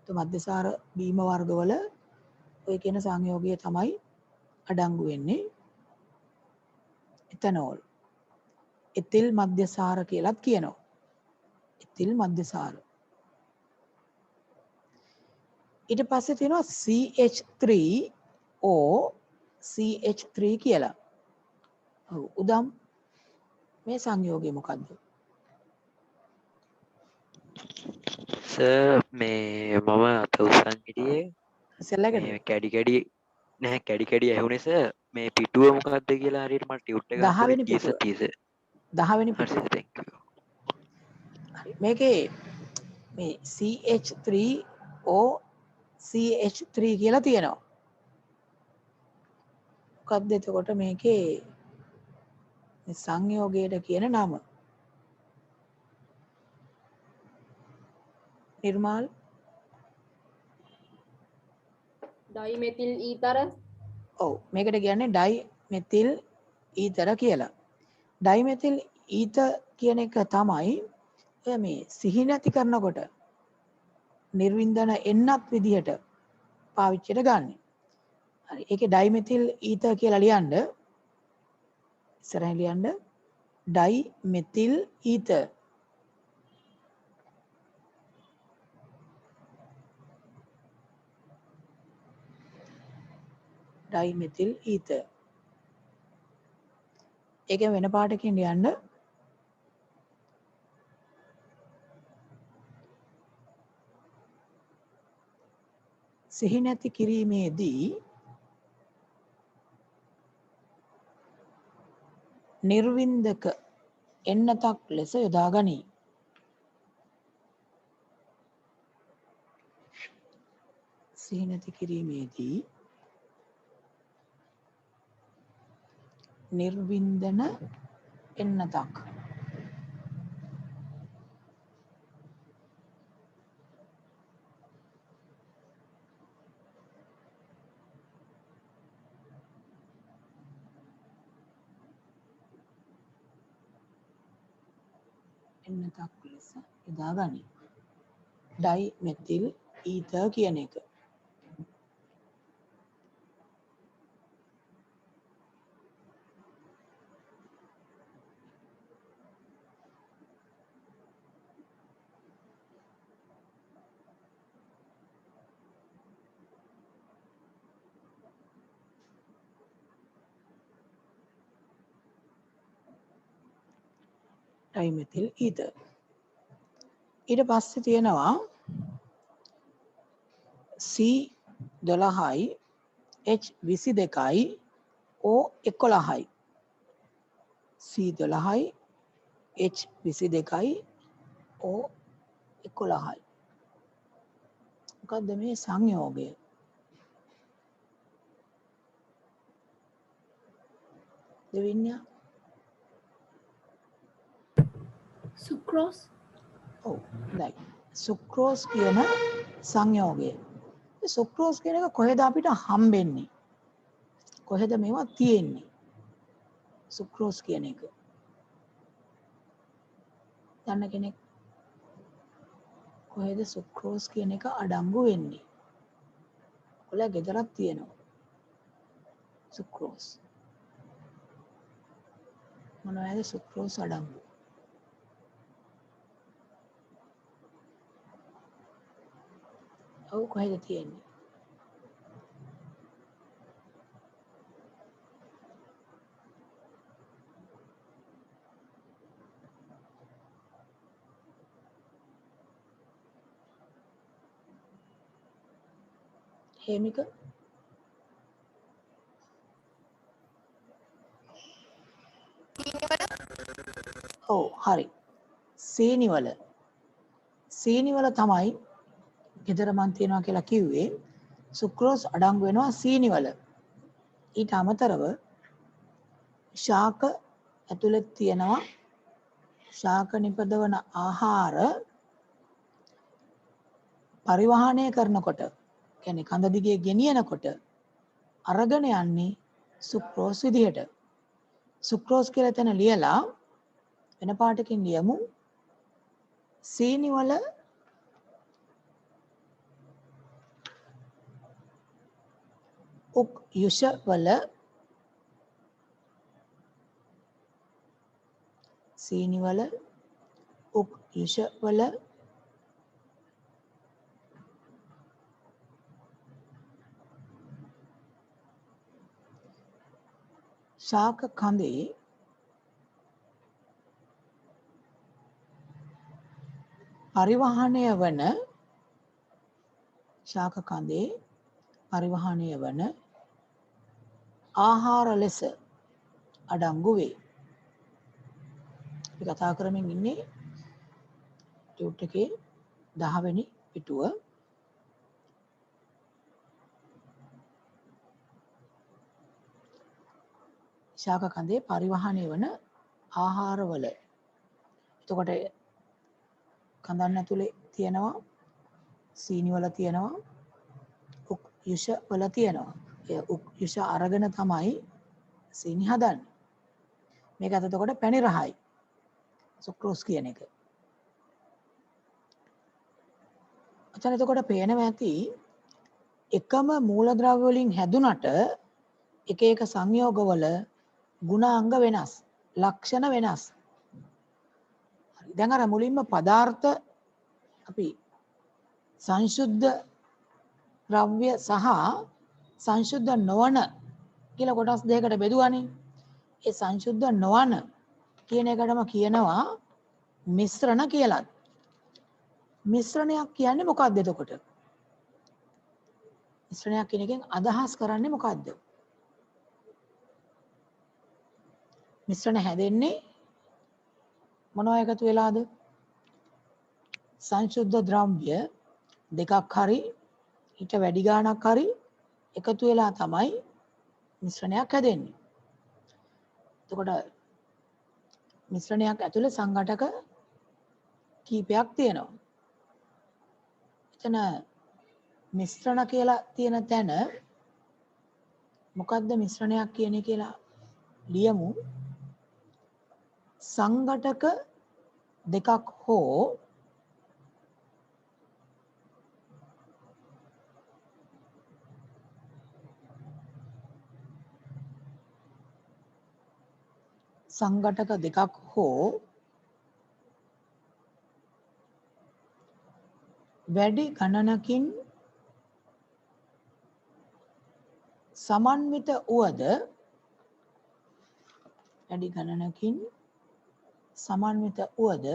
මධ්‍යසාර බීම වර්ගවල ඔය කියන සංයෝගය තමයි අඩංගු වෙන්නේ. එතනෝල්. එතිල් මධ්‍යසාර කියලාත් කියනවා. එතිල් මධ්‍යසාර. ඊට පස්සේ තියෙනවා CH3O කියලා. ඔව් උදම් මේ සංයෝගය මොකද්ද? සර් මේ මම අත උස්සන් හිටියේ සෙල්ලකට මේ කැඩි නැහැ කැඩි ඇහුනේ සර් මේ පිටුව මොකක්ද කියලා හරියට මට ටියුට් එකක් 10 වෙනි පිටුව. 10 වෙනි හරි පිටුව. thank you. මේකේ මේ CH3OCH3 කියලා තියෙනවා. මොකක්ද එතකොට මේකේ මේ සංයෝගයට කියන නම? නිර්මාල් ඩයිමෙතිල් ඊතර. ඔව් මේකට කියන්නේ ඩයිමෙතිල් ඊතර කියලා. ඩයිමෙතිල් ඊතර කියන එක තමයි ඔය මේ සිහි නැති කරනකොට නිර්වින්දන එන්නත් විදිහට පාවිච්චියට ගන්න. හරි ඒකේ ඩයිමෙතිල් ඊතර කියලා ලියන්න. ඉස්සරහින් ලියන්න ඩයිමෙතිල් ඊතර. ඩයිමෙතිල් ඊතර. ඒකෙන් වෙන පාටකින් ලියන්න සිහි නැති කිරීමේදී නිර්වින්දක එන්නතක් ලෙස යොදා ගනී. සිහි නැති කිරීමේදී නිර්වින්දන එන්නතක් එන්නතක් ලෙස යොදා ගනී. ඩයි මෙතිල් ඊතර් කියන එක. ඩයිමෙතිල් ඊතර්. ඊට පස්සේ තියෙනවා C12යි H22යි O11යි. C12යි H22යි O11යි. මොකද්ද මේ සංයෝගය? දෙවිඤ්ඤා Sucrose. ඔව් දැන් සුක්‍රෝස් කියන සංයෝගය. මේ සුක්‍රෝස් කියන එක කොහෙද අපිට හම්බෙන්නේ? කොහෙද මේවා තියෙන්නේ? සුක්‍රෝස් කියන එක. දන්න කෙනෙක් කොහෙද සුක්‍රෝස් කියන එක අඩංගු වෙන්නේ? ඔයාලා ගෙදරක් තියෙනවා. සුක්‍රෝස්. මොනවද සුක්‍රෝස් අඩංගු? ඔව් කොහෙද තියෙන්නේ? හේමික ඔව් හරි. සීනිවල තමයි ගෙදර මන් තියනවා කියලා කිව්වේ. සුක්‍රෝස් අඩංගු වෙනවා සීනිවල. ඊට අමතරව ශාක ඇතුළේ තියෙනවා ශාක නිපදවන ආහාර පරිවහනය කරනකොට කියන්නේ කඳ දිගේ ගෙනියනකොට අරගෙන යන්නේ සුක්‍රෝස් විදිහට. සුක්‍රෝස් කියලා එතන ලියලා වෙන පාටකින් ලියමු. සීනිවල යුෂවල සීනිවල යුෂවල ශාක කඳේ පරිවහනය වන ශාක කඳේ පරිවහනය වන ආහාර ලෙස අඩංගු වේ. අපි කතා කරමින් ඉන්නේ ටියුට් එකේ 10 වෙනි පිටුව. ශාක කඳේ පරිවහනය වන ආහාරවල. එතකොට කඳන් ඇතුලේ තියෙනවා සීනිවල තියෙනවා යුෂවල තියෙනවා. ඒ යුෂ අරගෙන තමයි සීනි හදන්නේ. මේක එතකොට පැණි රහයි. සුක්‍රෝස් කියන එක. අතන එතකොට පේනවා ඇති එකම මූලද්‍රව්‍ය වලින් හැදුනට එක එක සංයෝගවල ගුණාංග වෙනස්, ලක්ෂණ වෙනස්. හරි. දැන් අර මුලින්ම පදාර්ථ අපි සංශුද්ධ ද්‍රව්‍ය සහ සංශුද්ධ නොවන කියලා කොටස් දෙකකට බෙදුවානේ. ඒ සංශුද්ධ නොවන කියන එකටම කියනවා මිශ්‍රණ කියලා. මිශ්‍රණයක් කියන්නේ මොකක්ද එතකොට? මිශ්‍රණයක් කියන එකෙන් අදහස් කරන්නේ මොකද්ද? මිශ්‍රණ හැදෙන්නේ මොනවා එකතු වෙලාද? සංශුද්ධ ද්‍රව්‍ය දෙකක් හරි ඊට වැඩි ගාණක් හරි එකතු වෙලා තමයි මිශ්‍රණයක් හැදෙන්නේ. එතකොට මිශ්‍රණයක් ඇතුලේ සංඝටක කීපයක් තියෙනවා. එතන මිශ්‍රණ කියලා තියෙන තැන මොකද්ද මිශ්‍රණයක් කියන්නේ කියලා ලියමු. සංඝටක දෙකක් හෝ සංඝටක දෙකක් හෝ වැඩි ගණනකින් සමන්විත වුවද වැඩි ගණනකින් සමන්විත වුවද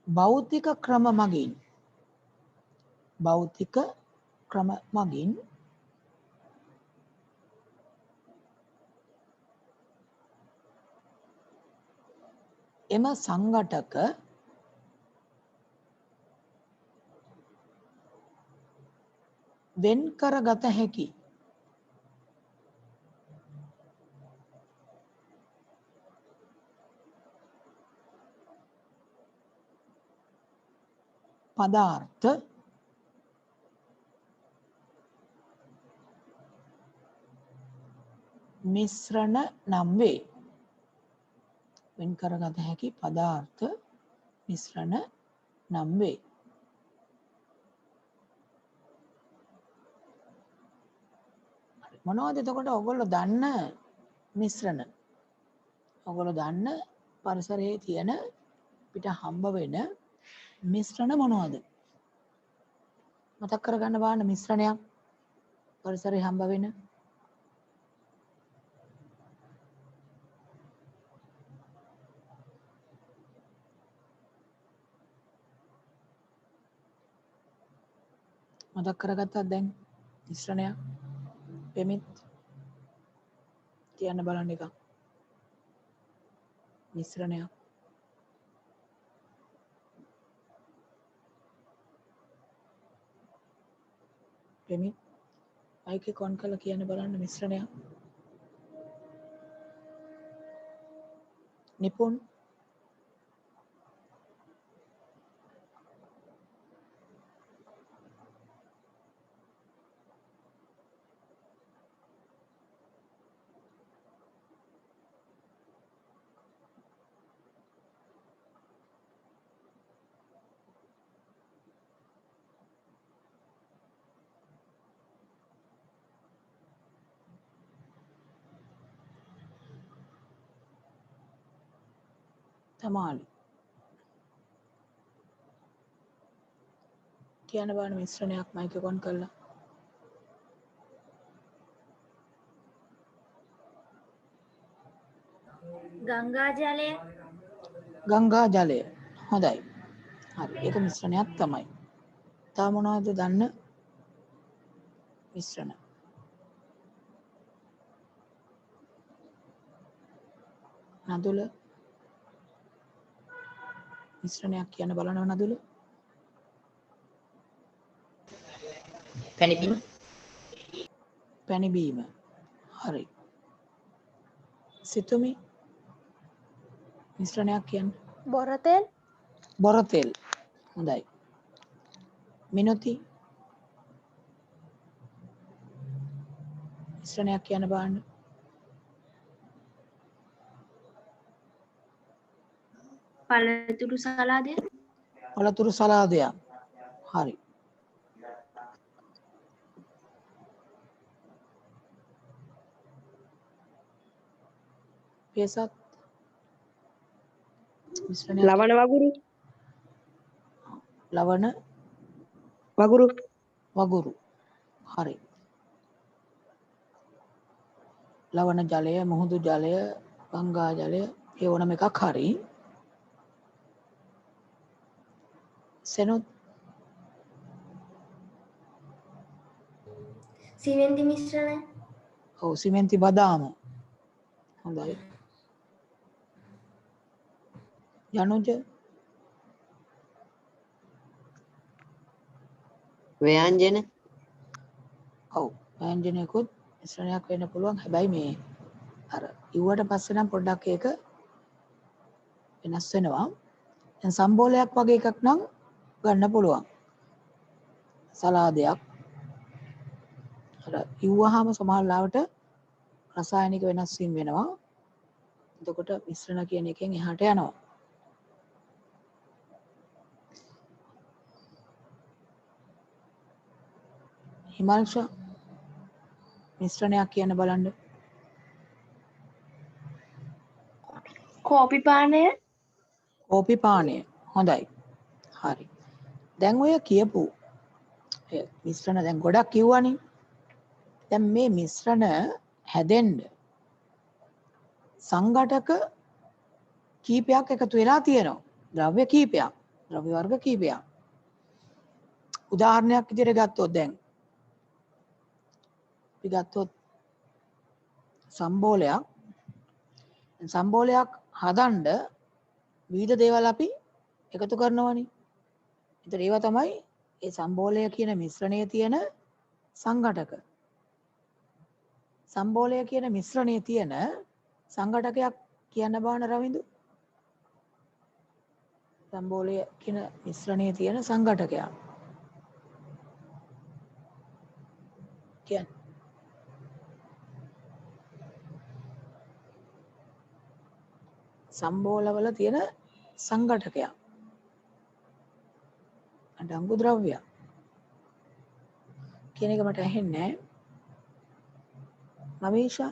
භෞතික ක්‍රම මගින් එම සංඝටක වෙන් කරගත හැකි පදාර්ථ මිශ්‍රණ නම් වේ. වෙන් කරගත හැකි පදාර්ථ මිශ්‍රණ නම් වේ. මොනවද එතකොට ඔයගොල්ලෝ දන්න මිශ්‍රණ? ඔයගොල්ලෝ දන්න පරිසරයේ තියෙන පිට හම්බ වෙන මිශ්‍රණ මොනවද? මතක් කරගන්න බලන්න මිශ්‍රණයක් පරිසරයේ හම්බ වෙන. මතක් කරගත්තත් දැන් මිශ්‍රණයක් පෙමිත් කියන්න බලන්න එක. මිශ්‍රණයක් පෙමිත් මයික් එක ඔන් කරලා කියන්න බලන්න මිශ්‍රණයක්. නිපුන් තමාලි කියන්න බලන්න මිශ්‍රණයක් මයික් එක ඔන් කරලා. ගංගා ජලය. ගංගා ජලය. හොඳයි. හරි. ඒක මිශ්‍රණයක් තමයි. තව මොනවද දන්න මිශ්‍රණ? නදුල මිශ්‍රණයක් කියන්න බලනවා නදුල. පැණි බීම. හරි. සිතුමි මිශ්‍රණයක් කියන්න. බොරතෙල්. බොරතෙල්. හොඳයි. මිනොති මිශ්‍රණයක් කියන්න බලන්න. පළතුරු සලාදය. පළතුරු සලාදයක්. හරි. පේසත් මිශ්‍රණයක්. ලවණ වගුරු. ලවණ වගුරු. හරි. ලවණ ජලය, මුහුදු ජලය, ගංගා ජලය ඒ ඕනම එකක් හරි. සෙනුත් සිමෙන්ති මිශ්‍රණය. ඔව් සිමෙන්ති බදාම. හොඳයි. යනුජ ව්‍යංජන ඔව් ව්‍යංජනයකුත් මිශ්‍රණයක් වෙන්න පුළුවන්. හැබැයි මේ අර ඉව්වට පස්සේ නම් පොඩ්ඩක් ඒක වෙනස් වෙනවා. දැන් සම්බෝලයක් වගේ එකක් නම් ගන්න පුළුවන්. සලාදයක් අර ඉව්වහම සමහර ලාවට රසායනික වෙනස් වීම වෙනවා. එතකොට මිශ්‍රණ කියන එකෙන් එහාට යනවා. හිමල්ෂ මිශ්‍රණයක් කියන්න බලන්න. කෝපි පානය. කෝපි පානය. හොඳයි. හරි. දැන් ඔය කියපු මිශ්‍රණ දැන් ගොඩක් කිව්වනේ. දැන් මේ මිශ්‍රණ හැදෙන්න සංඝටක කීපයක් එකතු වෙලා තියෙනවා. ද්‍රව්‍ය කීපයක්, ද්‍රව්‍ය වර්ග කීපයක්. උදාහරණයක් විදිහට ගත්තොත් දැන් අපි ගත්තොත් සම්බෝලයක්. සම්බෝලයක් හදන්න විවිධ දේවල් අපි එකතු කරනවානේ. ඒතර ඒවා තමයි ඒ සම්බෝලය කියන මිශ්‍රණයේ තියෙන සංඝටක. සම්බෝලය කියන මිශ්‍රණයේ තියෙන සංඝටකයක් කියන්න බාන රවින්දු. සම්බෝලය කියන මිශ්‍රණයේ තියෙන සංඝටකයක් කියන්න. සම්බෝලවල තියෙන සංඝටකයක්. අඩංගු ද්‍රව්‍යයක් කියන එක මට ඇහෙන්නේ නැහැ. මමීෂා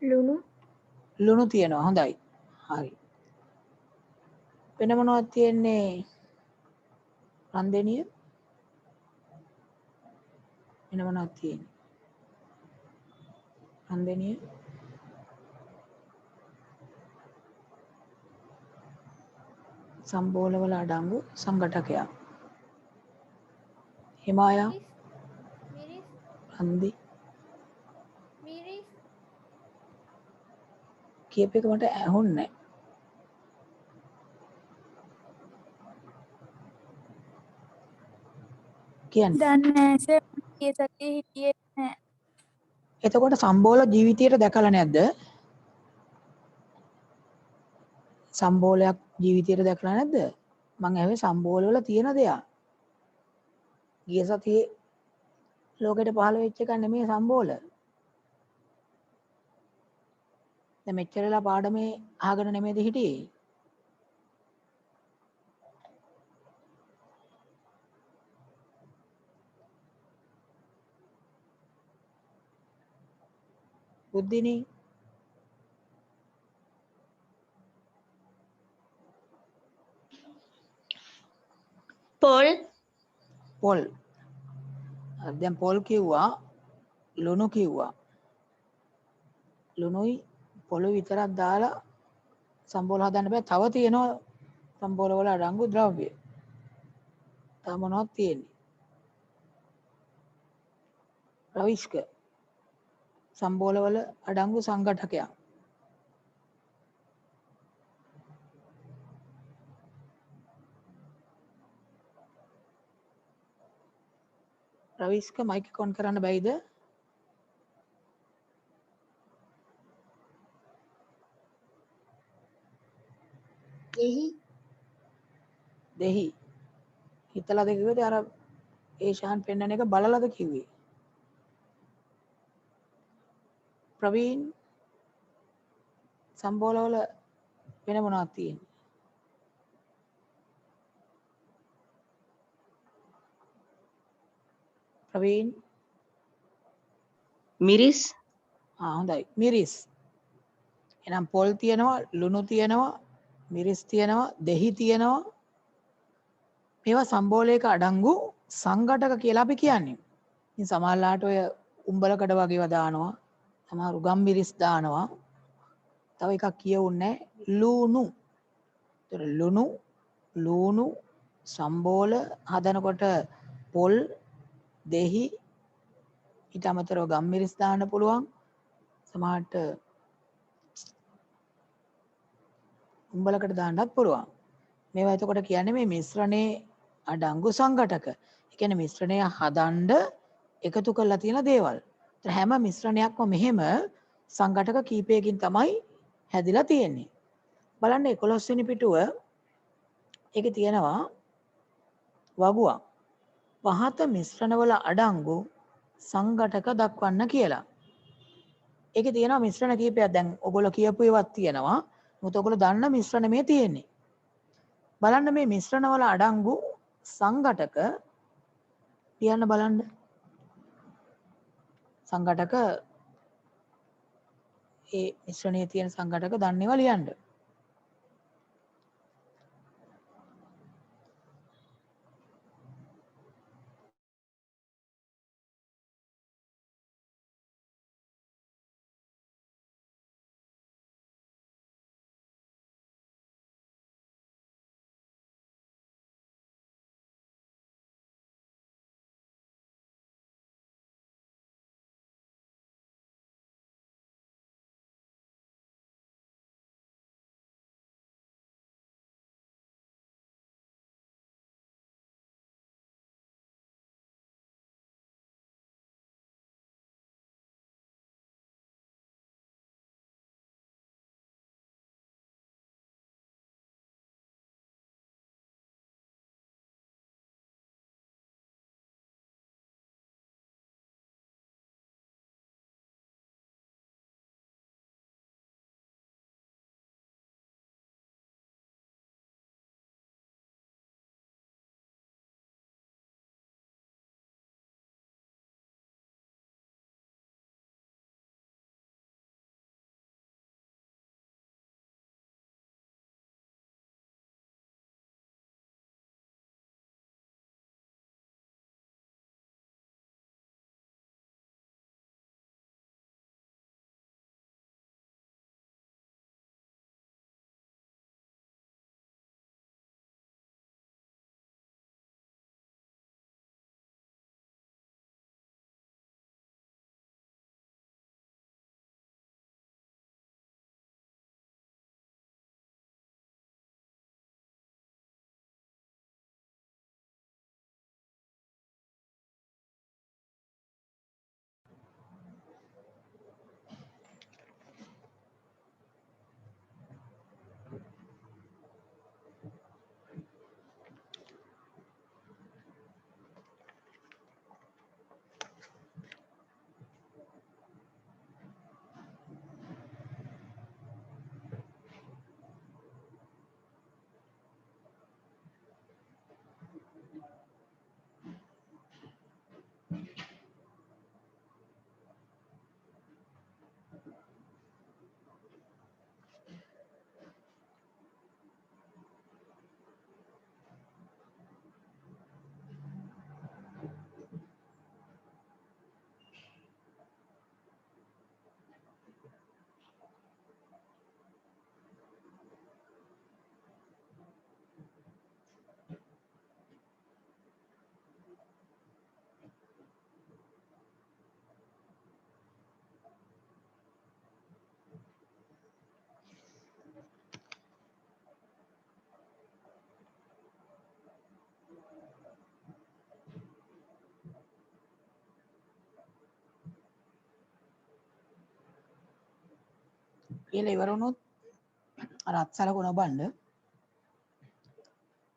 ලුණු. ලුණු තියෙනවා. හොඳයි. හරි. වෙන මොනවද තියෙන්නේ? රන්දෙනිය වෙන මොනවද තියෙන්නේ? රන්දෙනිය සම්බෝලවල අඩංගු සංඝටකයක්. හිමායා මිරිස් රන්දි මිරිස් කියප එක මට ඇහුන්නේ නැහැ. කියන්නේ දන්නේ නැහැ ඒ සතියේ හිටියේ නැහැ. එතකොට සම්බෝල ජීවිතයට දැකලා නැද්ද? සම්බෝලයක් ජීවිතයට දැකලා නැද්ද? මං ඇහුවේ සම්බෝල වල තියෙන දෙයක්. ගිය සතියේ ලෝකෙට පහළ වෙච්ච එක නෙමෙයි සම්බෝල. දැන් මෙච්චරලා පාඩමේ අහගෙන නෙමෙයිද හිටියේ? බුද්ධිනී පොල්. පොල්. දැන් පොල් කිව්වා, ලුණු කිව්වා. ලුණුයි පොළොයි විතරක් දාලා සම්බෝල හදන්න බෑ. තව තියෙනවා සම්බෝල වල අඩංගු ද්‍රව්‍ය. තව මොනවද තියෙන්නේ? රවිෂ්ක සම්බෝල වල අඩංගු සංඝටකයක්. රවිෂ්ක මයික් එක ඔන් කරන්න බැයිද? දෙහි හිතලාද කිව්වද අර ඒෂාන් පෙන්නන එක බලලාද කිව්වේ? ප්‍රවීන් සම්බෝල වල වෙන මොනවද තියෙන්නේ? ප්‍රවීන් මිරිස් හොඳයි. මිරිස්. එහෙනම් පොල් තියෙනවා, ලුණු තියෙනවා, මිරිස් තියෙනවා, දෙහි තියෙනවා. මේවා සම්බෝලයක අඩංගු සංඝටක කියලා අපි කියන්නේ. ඉතින් සමහරලාට ඔය උඹලකඩ වගේව දානවා. සමහරු ගම්බිරිස් දානවා. තව එකක් කියවුන්නේ ලුණු. ඒතර ලුණු සම්බෝල හදනකොට පොල් දෙහි ඊට අමතරව ගම්මිරිස් දාන්න පුළුවන්. සමහරට උඹලකට දාන්නත් පුළුවන්. මේවා එතකොට කියන්නේ මේ මිශ්‍රණේ අඩංගු සංඝටක. ඒ කියන්නේ මිශ්‍රණය හදන්න එකතු කරලා තියෙන දේවල්. ඒතර හැම මිශ්‍රණයක්ම මෙහෙම සංඝටක කීපයකින් තමයි හැදිලා තියෙන්නේ. බලන්න 11 වෙනි පිටුව ඒකේ තියෙනවා වගුවක්. පහත මිශ්‍රණවල අඩංගු සංඝටක දක්වන්න කියලා. ඒකේ තියෙනවා මිශ්‍රණ කීපයක්. දැන් ඔයගොල්ලෝ කියපු ඒවාත් තියෙනවා. මොකද ඔයගොල්ලෝ දන්න මිශ්‍රණ මේ තියෙන්නේ. බලන්න මේ මිශ්‍රණවල අඩංගු සංඝටක කියන්න බලන්න. සංඝටක ඒ මිශ්‍රණයේ තියෙන සංඝටක දන්නේවා ලියන්න. කියලා ඉවර වුණොත් අර අත්සලකුණ බලන්න.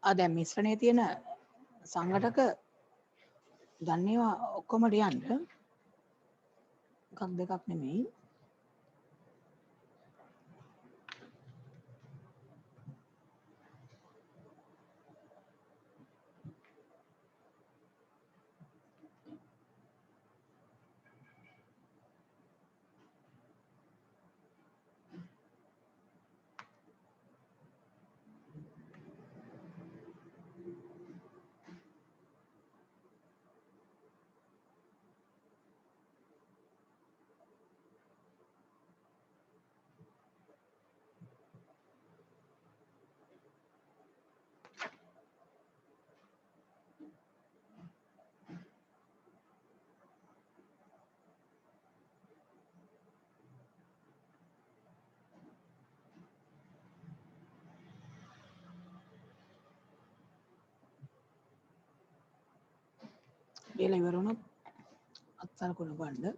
දැන් මිශ්‍රණයේ තියෙන සංඝටක දන්නේවා ඔක්කොම ලියන්න. එකක් දෙකක් නෙමෙයි. ලියලා ඉවර වුණොත් අත්සලකුණ ගන්න.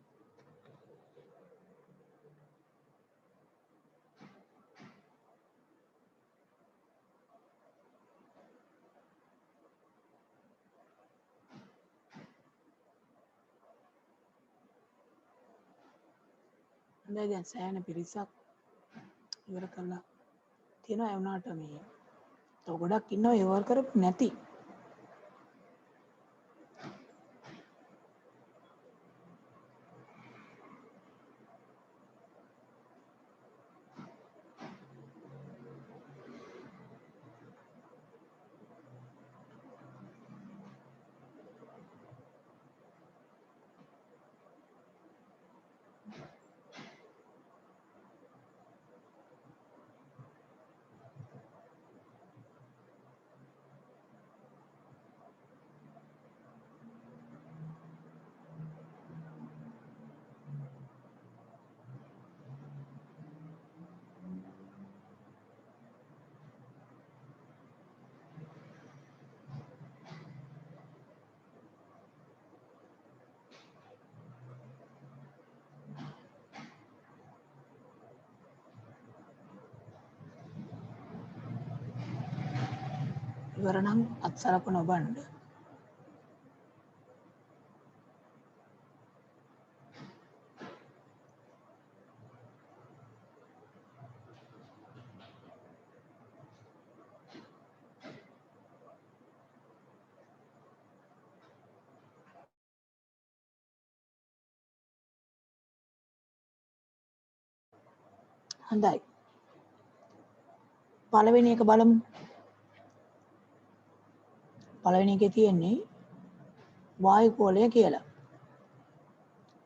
හොඳයි දැන් සෑහෙන පිරිසක් ඉවර කළා තියෙනවා. ඒ වුණාට මේ තව ගොඩක් ඉන්නවා ඉවර කරපු නැති. ඉවර නම් අත්සලකුණ ඔබන්න. හොඳයි. පළවෙනි එක බලමු. පළවෙනි එකේ තියෙන්නේ වායුගෝලය කියලා.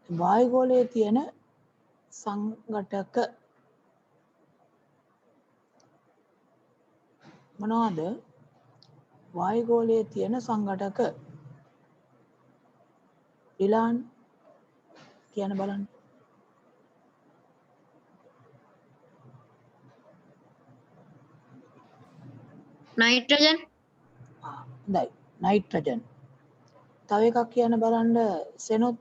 වායුගෝලයේ තියෙන සංඝටක මොනවාද? වායුගෝලයේ තියෙන සංඝටක ඩිලාන් කියන බලන්න. nitrogen, හොඳයි. නයිට්‍රජන්. තව එකක් කියන බලන්න සෙනොත්.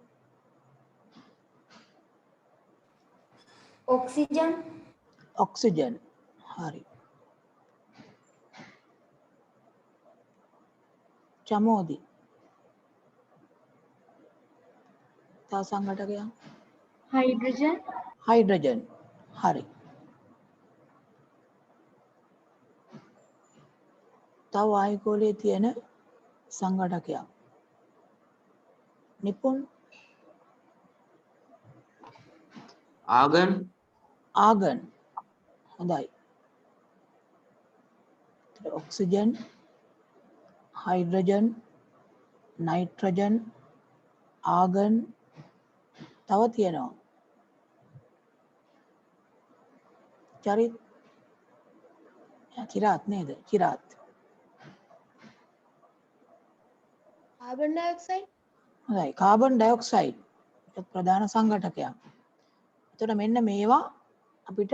oxygen, oxygen. හරි. චමෝදි. තව සංඝටකයක්. hydrogen, hydrogen. හරි. තව වායුගෝලයේ තියෙන සංඝටකයක්. නිපුන්. argon, argon. හොඳයි. Oxygen, hydrogen, nitrogen, argon. තව තියෙනවා. චරිත්. චිරාත් නේද? චිරාත්. carbon dioxide, හොඳයි. කාබන් ඩයොක්සයිඩ් ප්‍රධාන සංඝටකයක්. එතකොට මෙන්න මේවා අපිට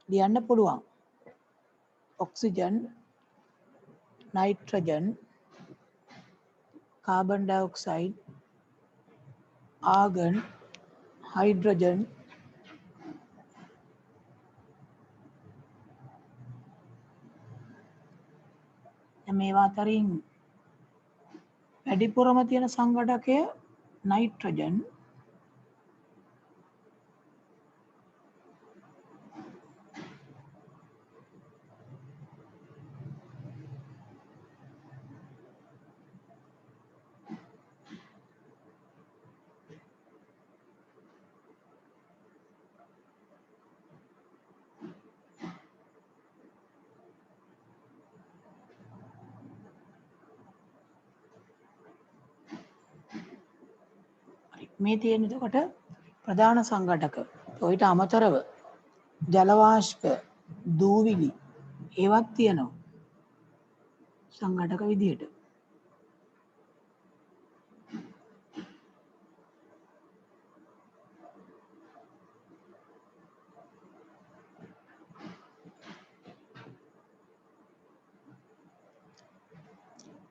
ලියන්න පුළුවන්. Oxygen, nitrogen, carbon dioxide, argon, hydrogen, මේවා අතරින් වැඩිපුරම තියෙන සංඝටකය නයිට්‍රජන්. මේ තියෙන එතකොට ප්‍රධාන සංඝටක. ඔයිට අමතරව ජල වාෂ්ප, දූවිලි ඒවත් තියෙනවා සංඝටක විදියට.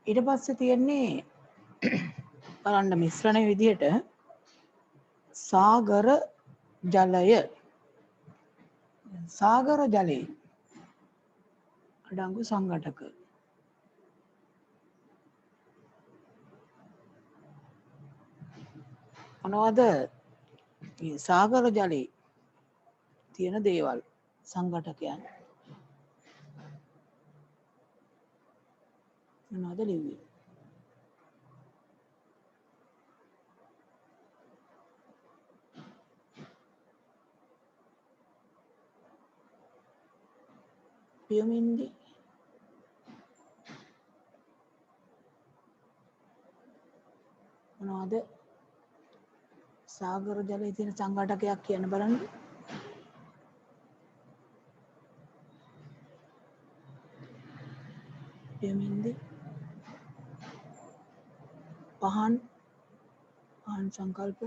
ඊට පස්සේ තියෙන්නේ බලන්න මිශ්‍රණ විදිහට සාගර ජලය සාගර ජලයේ අඩංගු සංඝටක මොනවද මේ සාගර ජලයේ තියෙන දේවල් සංඝටකයන් මොනවද ලිව්වේ? පියමින්දි මොනවද සාගර ජලයේ තියෙන සංඝටකයක් කියන්න බලන්න. පියමින්දි පහන් සංකල්ප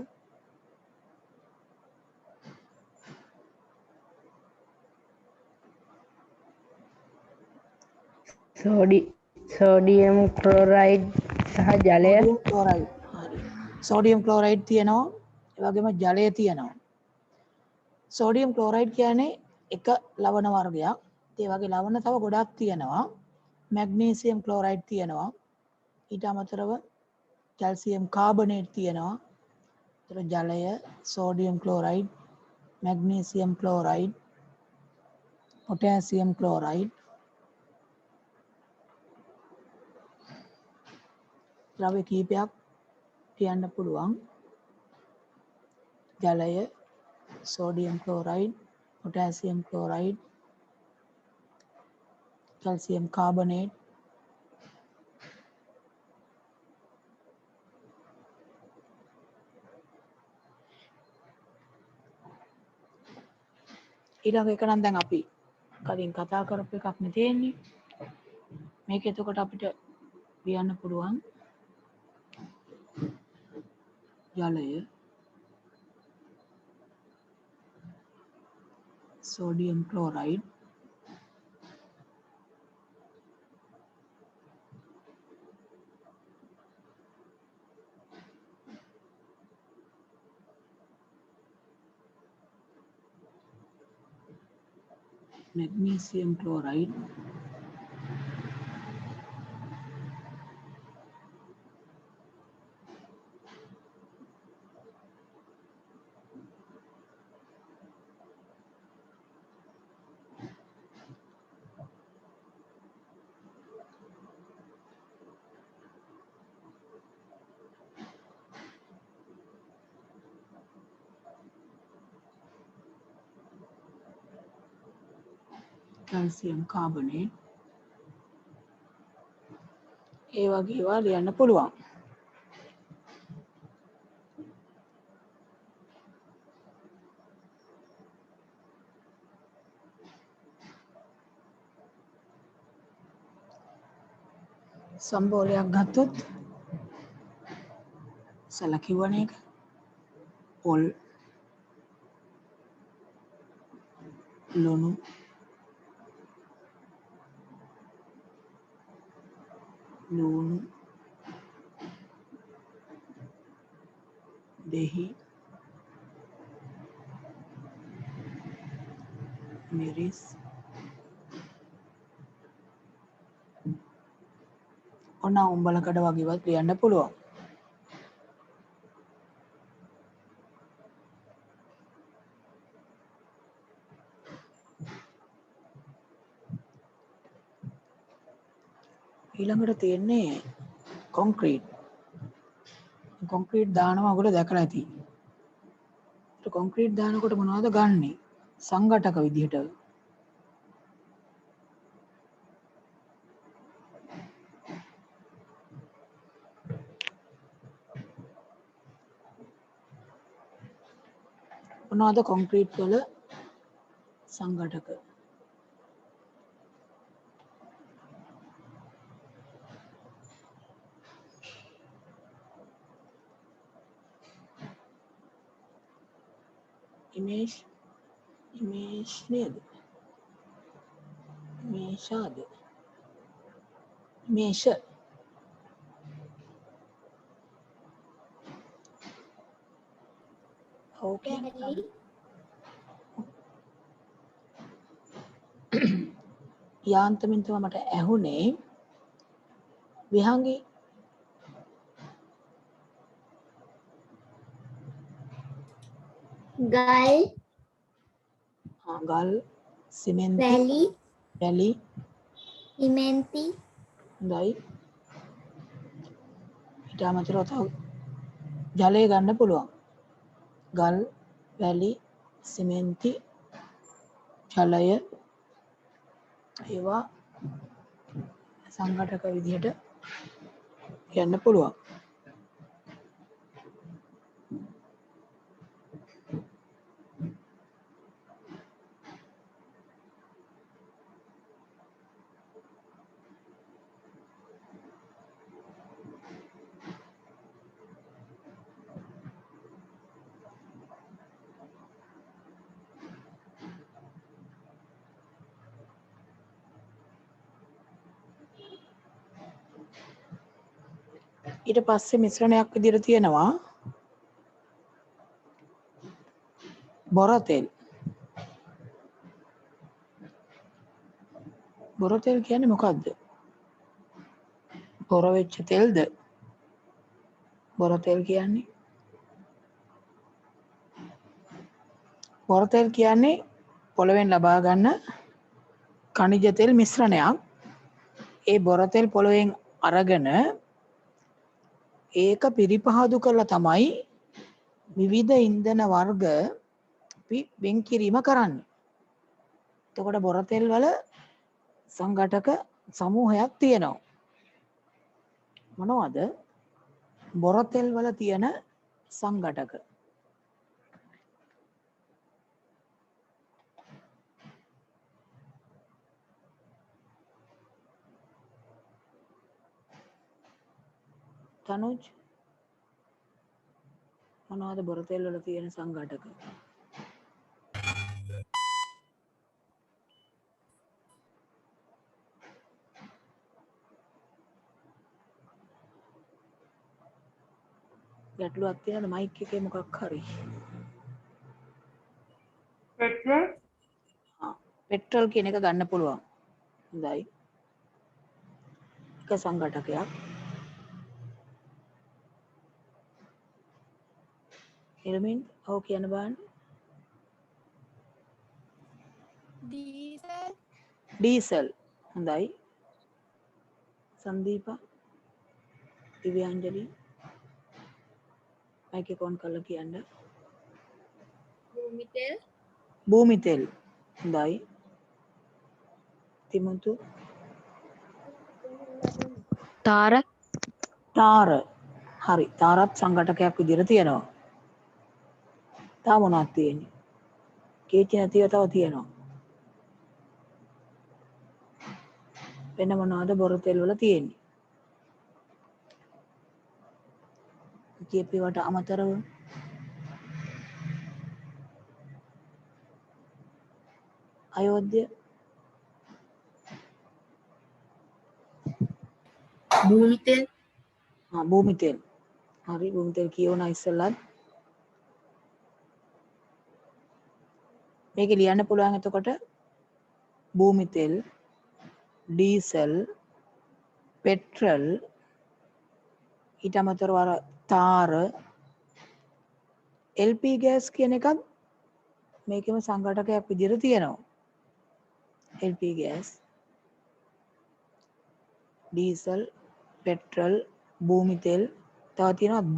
සෝඩියම් ක්ලෝරයිඩ් සහ ජලය සෝඩියම් ක්ලෝරයිඩ් හරි සෝඩියම් ක්ලෝරයිඩ් තියෙනවා ඒ වගේම ජලය තියෙනවා. සෝඩියම් ක්ලෝරයිඩ් කියන්නේ එක ලවණ වර්ගයක්. ඒ වගේ ලවණ තව ගොඩක් තියෙනවා. මැග්නීසියම් ක්ලෝරයිඩ් තියෙනවා. ඊට අමතරව කැල්සියම් කාබනේට් තියෙනවා. ඒතර ජලය sodium chloride magnesium chloride potassium chloride ද්‍රව්‍ය කීපයක් කියන්න පුළුවන්. ජලය sodium chloride potassium chloride calcium carbonate ඊළඟ එක නම් දැන් අපි කලින් කතා කරපු එකක් නේ තියෙන්නේ. මේක එතකොට අපිට කියන්න පුළුවන් ජලය sodium chloride magnesium chloride calcium carbonate ඒ වගේ ඒවා ලියන්න පුළුවන්. සම්බෝලයක් ගත්තොත් සලකිවන එක පොල් ලුණු ලුණු දෙහි මිරිස් ඔන්න උඹලකඩ වගේවත් ලියන්න පුළුවන්. ඊළඟට තියෙන්නේ කොන්ක්‍රීට්. කොන්ක්‍රීට් දානවා ඔයගොල්ලෝ දැකලා ඇති. ඒක කොන්ක්‍රීට් දානකොට මොනවද ගන්නෙ? සංඝටක විදිහට. මොනවද කොන්ක්‍රීට් වල සංඝටක? ඉමේජ් නේද? මේෂාද? මේෂ හෝ කියන Valley. යාන්තමින් තමයි මට ඇහුනේ විහංගි Gull. ගල් සිමෙන්ති Valley. වැලි Cementi. හොඳයි ඊට අමතරව තව ජලය ගන්න පුළුවන් ගල් වැලි සිමෙන්ති ජලය ඒවා සංඝටක විදිහට කියන්න පුළුවන් ඊට පස්සේ මිශ්‍රණයක් විදිහට තියෙනවා බොර තෙල් බොර තෙල් කියන්නේ මොකක්ද බොර වෙච්ච තෙල්ද බොර තෙල් කියන්නේ බොර තෙල් කියන්නේ පොළවෙන් ලබා ගන්න ඛනිජ තෙල් මිශ්‍රණයක් ඒ බොර තෙල් පොළවෙන් අරගෙන ඒක පිරිපහදු කරලා තමයි විවිධ ඉන්ධන වර්ග අපි වෙන් කිරීම කරන්නේ. එතකොට බොර තෙල් වල සංඝටක සමූහයක් තියෙනවා. මොනවද? බොර තෙල් වල තියෙන සංඝටක. තනුජ් මොනවද බොර තෙල් වල තියෙන සංඝටක? ගැටලුවක් තියෙනවද මයික් එකේ මොකක් හරි? පෙට්‍රල් කියන එක ගන්න පුළුවන්. හොඳයි. එක සංඝටකයක්. එළමින් ඔව් කියන බාන්න. Diesel. ඩීසල්. හොඳයි. සංදීපා දිව්‍යාංජලි මයික් එක ඔන් කරලා කියන්න. භූමි තෙල් භූමි තෙල්. හොඳයි. තිමුතු තාර තාර. හරි. තාරත් සංඝටකයක් විදිහට තියෙනවා. තව මොනවද තියෙන්නේ? කීටි නැතිව තව තියෙනවා. වෙන මොනවද බොර තෙල් වල තියෙන්නේ? කියපේවට අමතරව අයෝධ්‍ය භූමි තෙල් භූමි තෙල්. හරි භූමි තෙල් කියවන ඉස්සෙල්ලත් මේක ලියන්න පුළුවන් එතකොට භූමි තෙල් ඩීසල් පෙට්‍රල් ඊට අමතරව අර තාර LP ගෑස් කියන එකත් මේකෙම සංඝටකයක් විදිහට තියෙනවා. LP ගෑස් ඩීසල් පෙට්‍රල් භූමි තෙල් තව තියෙනවා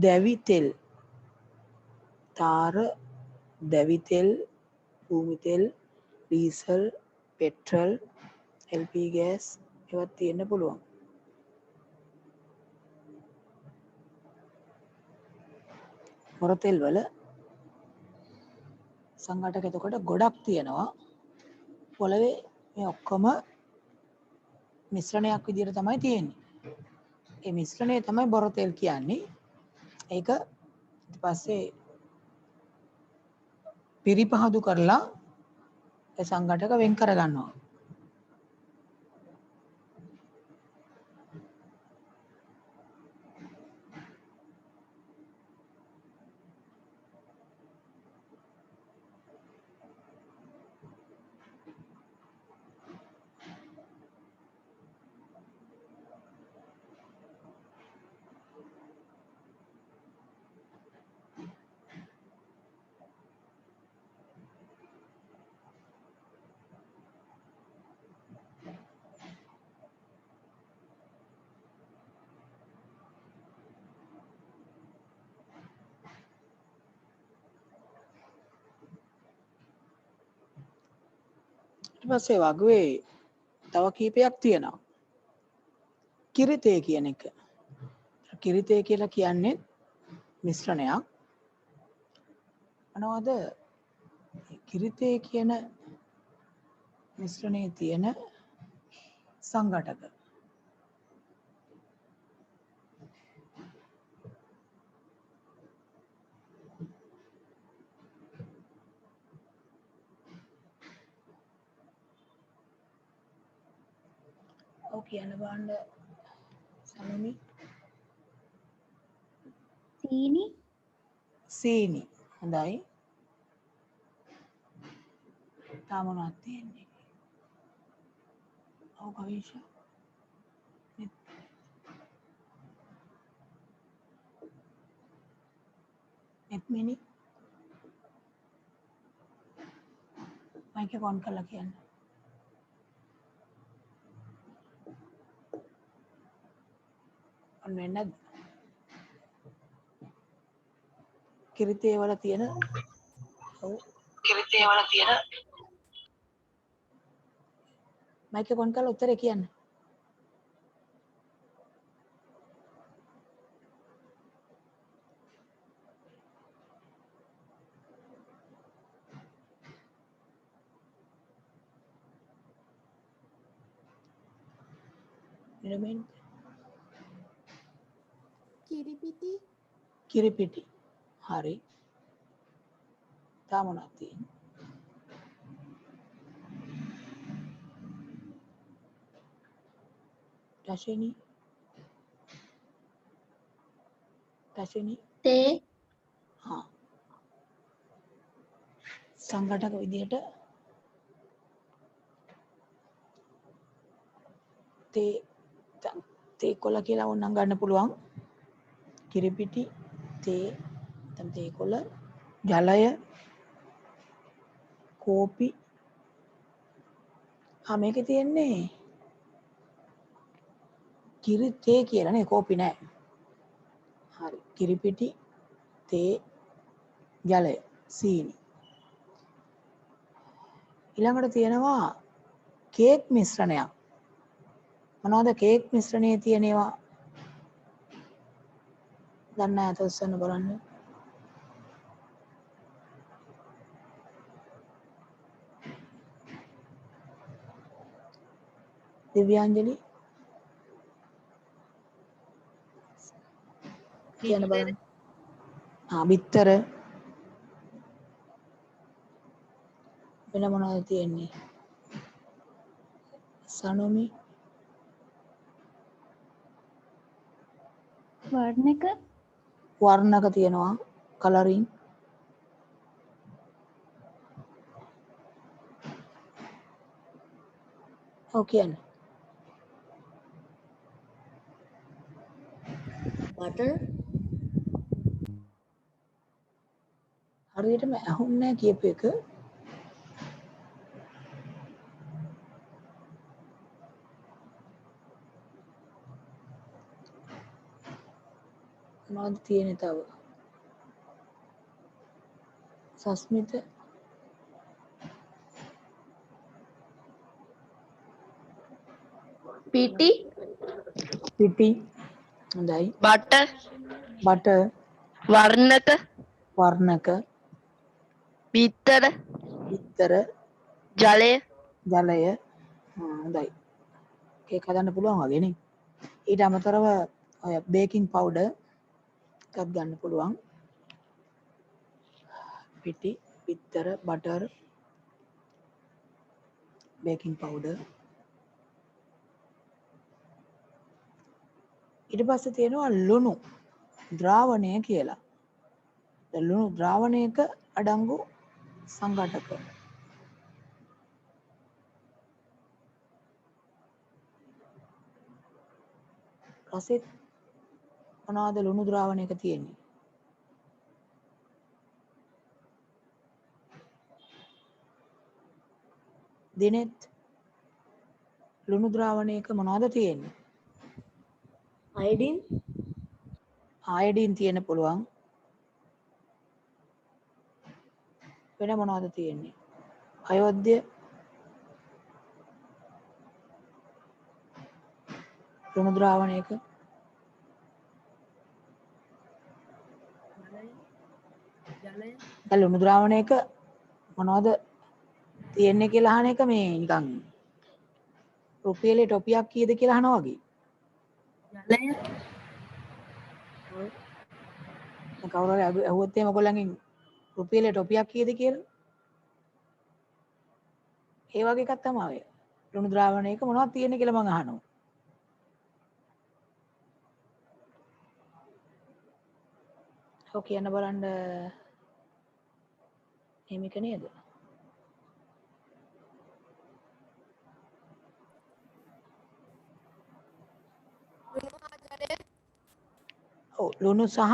දැවි තෙල් තාර දැවි තෙල් භූමි තෙල් ඩීසල් පෙට්‍රල් LP ගෑස් ඒවත් තියෙන්න පුළුවන්. බොර තෙල් වල සංඝටක එතකොට ගොඩක් තියෙනවා. පොළවේ මේ ඔක්කොම මිශ්‍රණයක් විදිහට තමයි තියෙන්නේ. ඒ මිශ්‍රණය තමයි බොර තෙල් කියන්නේ. ඒක ඊට පස්සේ පිරිපහදු කරලා ඒ සංඝටක වෙන් කර ගන්නවා. ඊට පස්සේ වගුවේ තව කීපයක් තියෙනවා. කිරිතේ කියන එක. කිරිතේ කියලා කියන්නේ මිශ්‍රණයක්. මොනවද කිරිතේ කියන මිශ්‍රණයේ තියෙන සංඝටක? ඔව් කියන්න බලන්න සමමි. සීනි, සීනි. හොඳයි. තාම මොනවද තියෙන්නේ? ඔව් කවිෂ. එත්මිනි. මයික් එක ඔන් කරලා කියන්න. ඔන් වෙන්නේ නැද්ද? කිරිතේ වල තියෙන ඔව් කිරිතේ වල තියෙන මයික් එක ඔන් කරලා උත්තරේ කියන්න. නිරමෙන් කිරිපිටි. හරි. තාම මොනවද තියෙන්නේ? දශිනි. තේ හා සංඝටක විදිහට තේ කොළ කියලා ඕනනම් ගන්න පුළුවන්. කිරිපිටි, තේ, තේ කොළ, ජලය, කෝපි. මේකේ තියෙන්නේ කිරි තේ කියලා නේ, කෝපි නෑ. හරි. කිරිපිටි, තේ, ජලය, සීනි. ඊළඟට තියෙනවා කේක් මිශ්‍රණයක්. මොනවද කේක් මිශ්‍රණයේ තියෙන ඒවා? දන්න අය උස්සන්න බලන්න. දිව්‍යාංජලි කියන්න බලන්න. බිත්තර. වෙන මොනවද තියෙන්නේ? සනොමි. වර්ණක තියෙනවා. කලරින්. ඔව් කියන්න. butter හරියටම ඇහුන්නේ නැහැ කියපු එක. මොනවද තියෙන්නේ තව? සස්මිත. පිටි පිටි. හොඳයි. Butter butter. වර්ණක වර්ණක. බිත්තර බිත්තර. ජලය ජලය. හොඳයි. කේක් හදන්න පුළුවන් වගේ නේ. ඊට අමතරව ඔය බේකින් පවුඩර් එකක් ගන්න පුළුවන්. පිටි, බිත්තර, බටර්, බේකින් පවුඩර්. ඊට පස්සේ තියෙනවා ලුණු ද්‍රාවණය කියලා. ලුණු ද්‍රාවණයක අඩංගු සංඝටක. රසෙත් මොනවද ලුණු ද්‍රාවණයක තියෙන්නේ? දිනෙත් ලුණු ද්‍රාවණයක මොනවද තියෙන්නේ? අයඩින් ආයඩින් තියෙන පුළුවන්. වෙන මොනවද තියෙන්නේ? අයෝද්‍ය. ලුණු ද්‍රාවණයක දැන් ලුණු ද්‍රාවණයක මොනවද තියෙන්නේ කියලා අහන එක මේ නිකන් රුපියලේ ටොපියක් කීයද කියලා අහනවා වගේ. දැන් කවුරු හරි අහුවොත් එහෙම ඔයගොල්ලන්ගෙන් රුපියලේ ටොපියක් කීයද කියලා. ඒ වගේ එකක් තමයි ඔය. ලුණු ද්‍රාවණයක මොනවද තියෙන්නේ කියලා මම අහනවා. ඔව් කියන්න බලන්න මේක නේද? ඔව් ලුණු සහ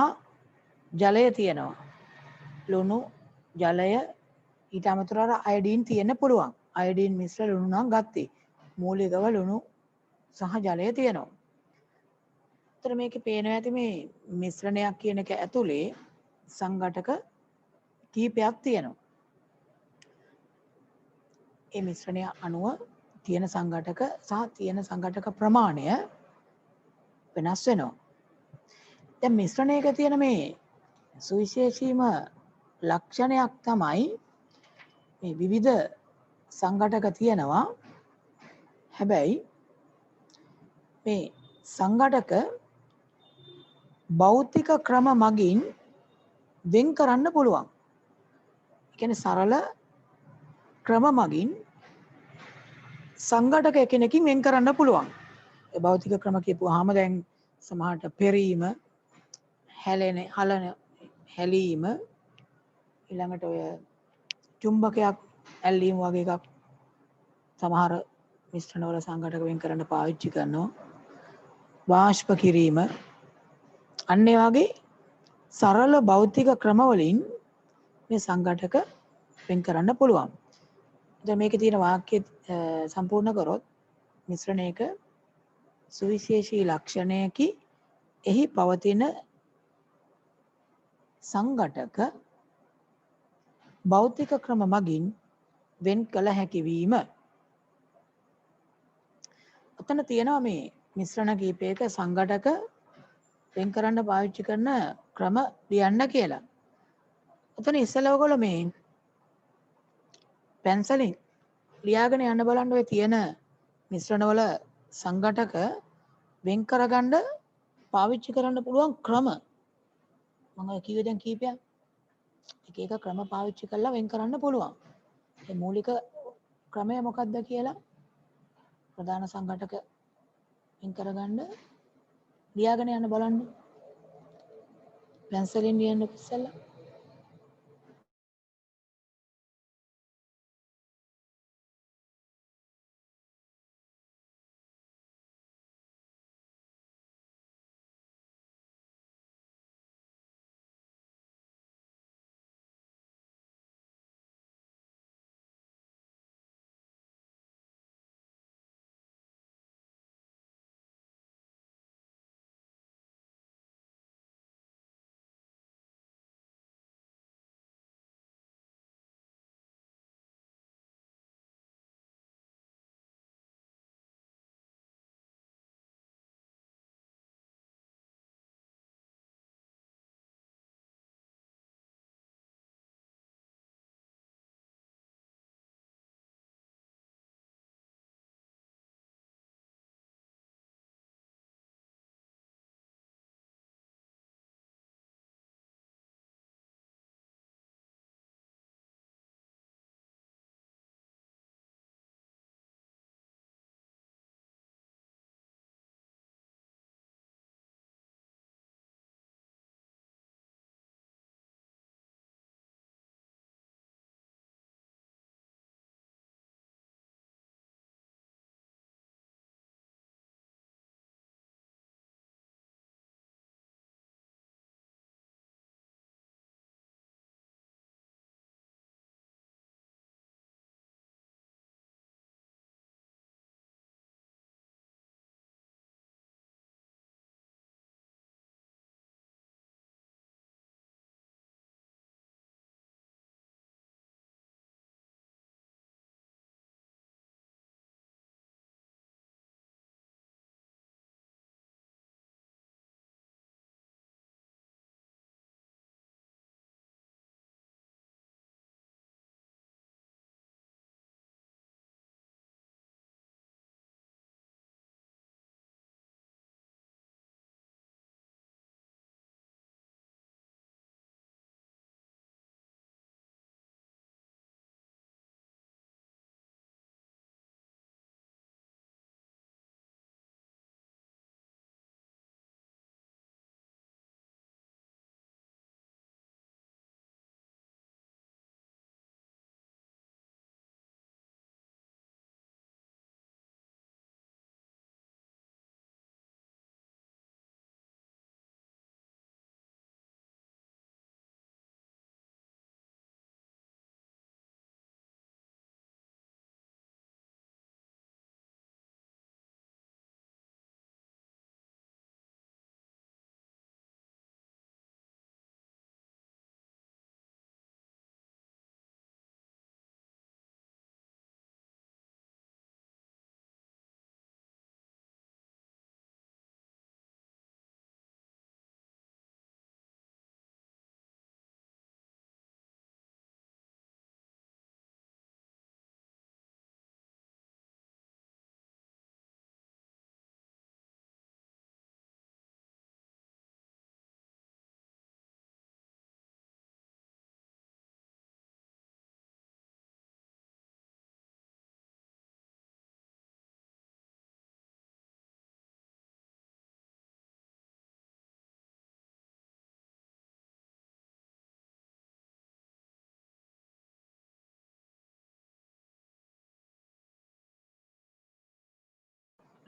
ජලය තියෙනවා. ලුණු ජලය ඊට අමතරව අයඩීන් තියෙන්න පුළුවන්. අයඩීන් මිශ්‍ර ලුණු නම් ගත්තේ. මූලිකව ලුණු සහ ජලය තියෙනවා. ඒතර මේකේ පේනවා ඇති මේ මිශ්‍රණයක් කියන එක ඇතුලේ සංඝටක කීපයක් තියෙනවා. ඒ මිශ්‍රණය අනුව තියෙන සංඝටක සහ තියෙන සංඝටක ප්‍රමාණය වෙනස් වෙනවා. දැන් මිශ්‍රණයක තියෙන මේ සුවිශේෂීම ලක්ෂණයක් තමයි මේ විවිධ සංඝටක තියෙනවා. හැබැයි මේ සංඝටක භෞතික ක්‍රම මගින් වෙන් කරන්න පුළුවන්. ඒ කියන්නේ සරල ක්‍රම මගින් සංඝටක එකිනෙකින් වෙන් කරන්න පුළුවන්. ඒ භෞතික ක්‍රම කියපුවාම දැන් සමහරට පෙරීම, හැලීම ඊළඟට ඔය චුම්බකයක් ඇල්ලීම වගේ එකක් සමහර මිශ්‍රණවල සංඝටක වෙන් කරන්න පාවිච්චි කරනවා. වාෂ්ප කිරීම අන්න ඒ වගේ සරල භෞතික ක්‍රම වලින් මේ සංඝටක වෙන් කරන්න පුළුවන්. දැන් මේකේ තියෙන වාක්‍ය සම්පූර්ණ කරොත් මිශ්‍රණයක සුවිශේෂී ලක්ෂණයකි එහි පවතින සංඝටක භෞතික ක්‍රම මගින් වෙන් කළ හැකි වීම. ඔතන තියෙනවා මේ මිශ්‍රණ කීපයක සංඝටක වෙන් කරන්න පාවිච්චි කරන ක්‍රම ලියන්න කියලා. ඔතන ඉස්සෙල්ලා ඔයගොල්ලෝ මේ පැන්සලෙන් ලියාගෙන යන්න බලන්න ඔය තියෙන මිශ්‍රණවල සංඝටක වෙන් කරගන්න පාවිච්චි කරන්න පුළුවන් ක්‍රම. මම කිව්වේ දැන් කීපයක්. එක එක ක්‍රම පාවිච්චි කරලා වෙන් කරන්න පුළුවන්. ඒ මූලික ක්‍රමය මොකක්ද කියලා ප්‍රධාන සංඝටක වෙන් කරගන්න ලියාගෙන යන්න බලන්න. පැන්සලෙන් ලියන්න ඉස්සෙල්ලා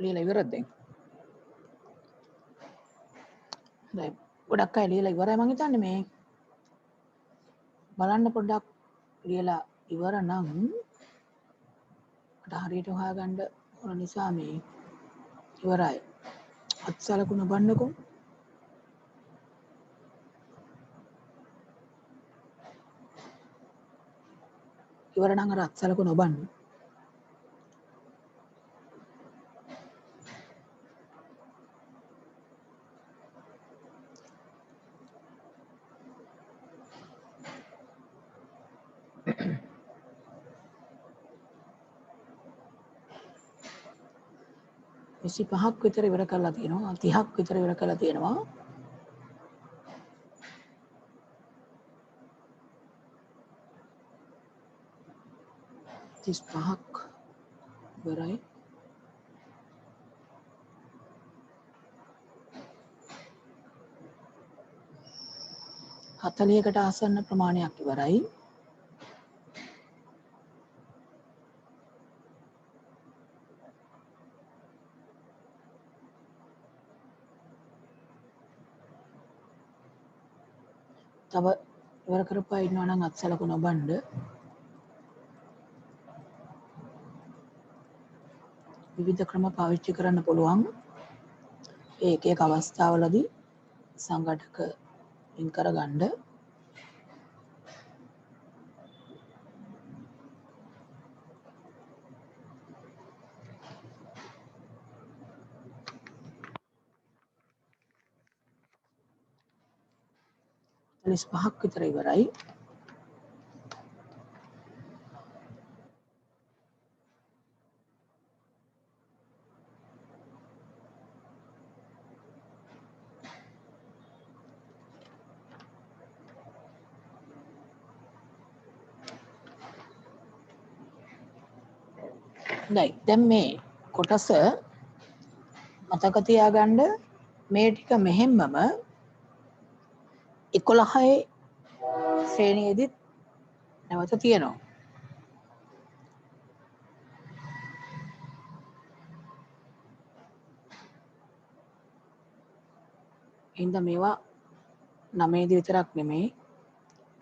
ලියලා ඉවරද දැන්? දැන් ගොඩක් අය ලියලා ඉවරයි මං හිතන්නේ මේ බලන්න පොඩ්ඩක් ලියලා ඉවර නම් මට හරියට හොයාගන්න ඕන නිසා මේ ඉවරයි. අත්සලකුණ බන්නකො. ඉවර නම් අර අත්සලකුණ බන්න. විසි පහක් විතර ඉවර කරලා තියෙනවා 30ක් විතර ඉවර කරලා තියෙනවා තිස් පහක් ඉවරයි හතලියකට ආසන්න ප්‍රමාණයක් ඉවරයි තව ඉවර කරපුවා ඉන්නවා නම් අත්සලකුණ බණ්ඩ විවිධ ක්‍රම පාවිච්චි කරන්න පුළුවන් ඒ එක එක අවස්ථාවලදී සංඝටක ඉන් කරගන්න තිස් පහක් විතර ඉවරයි දැන් මේ කොටස මතක තියාගන්න මේ ටික මෙහෙම්මම 11 ශ්‍රේණියේදීත් නැවත තියෙනවා එහෙනම් මේවා 9 දී විතරක් නෙමෙයි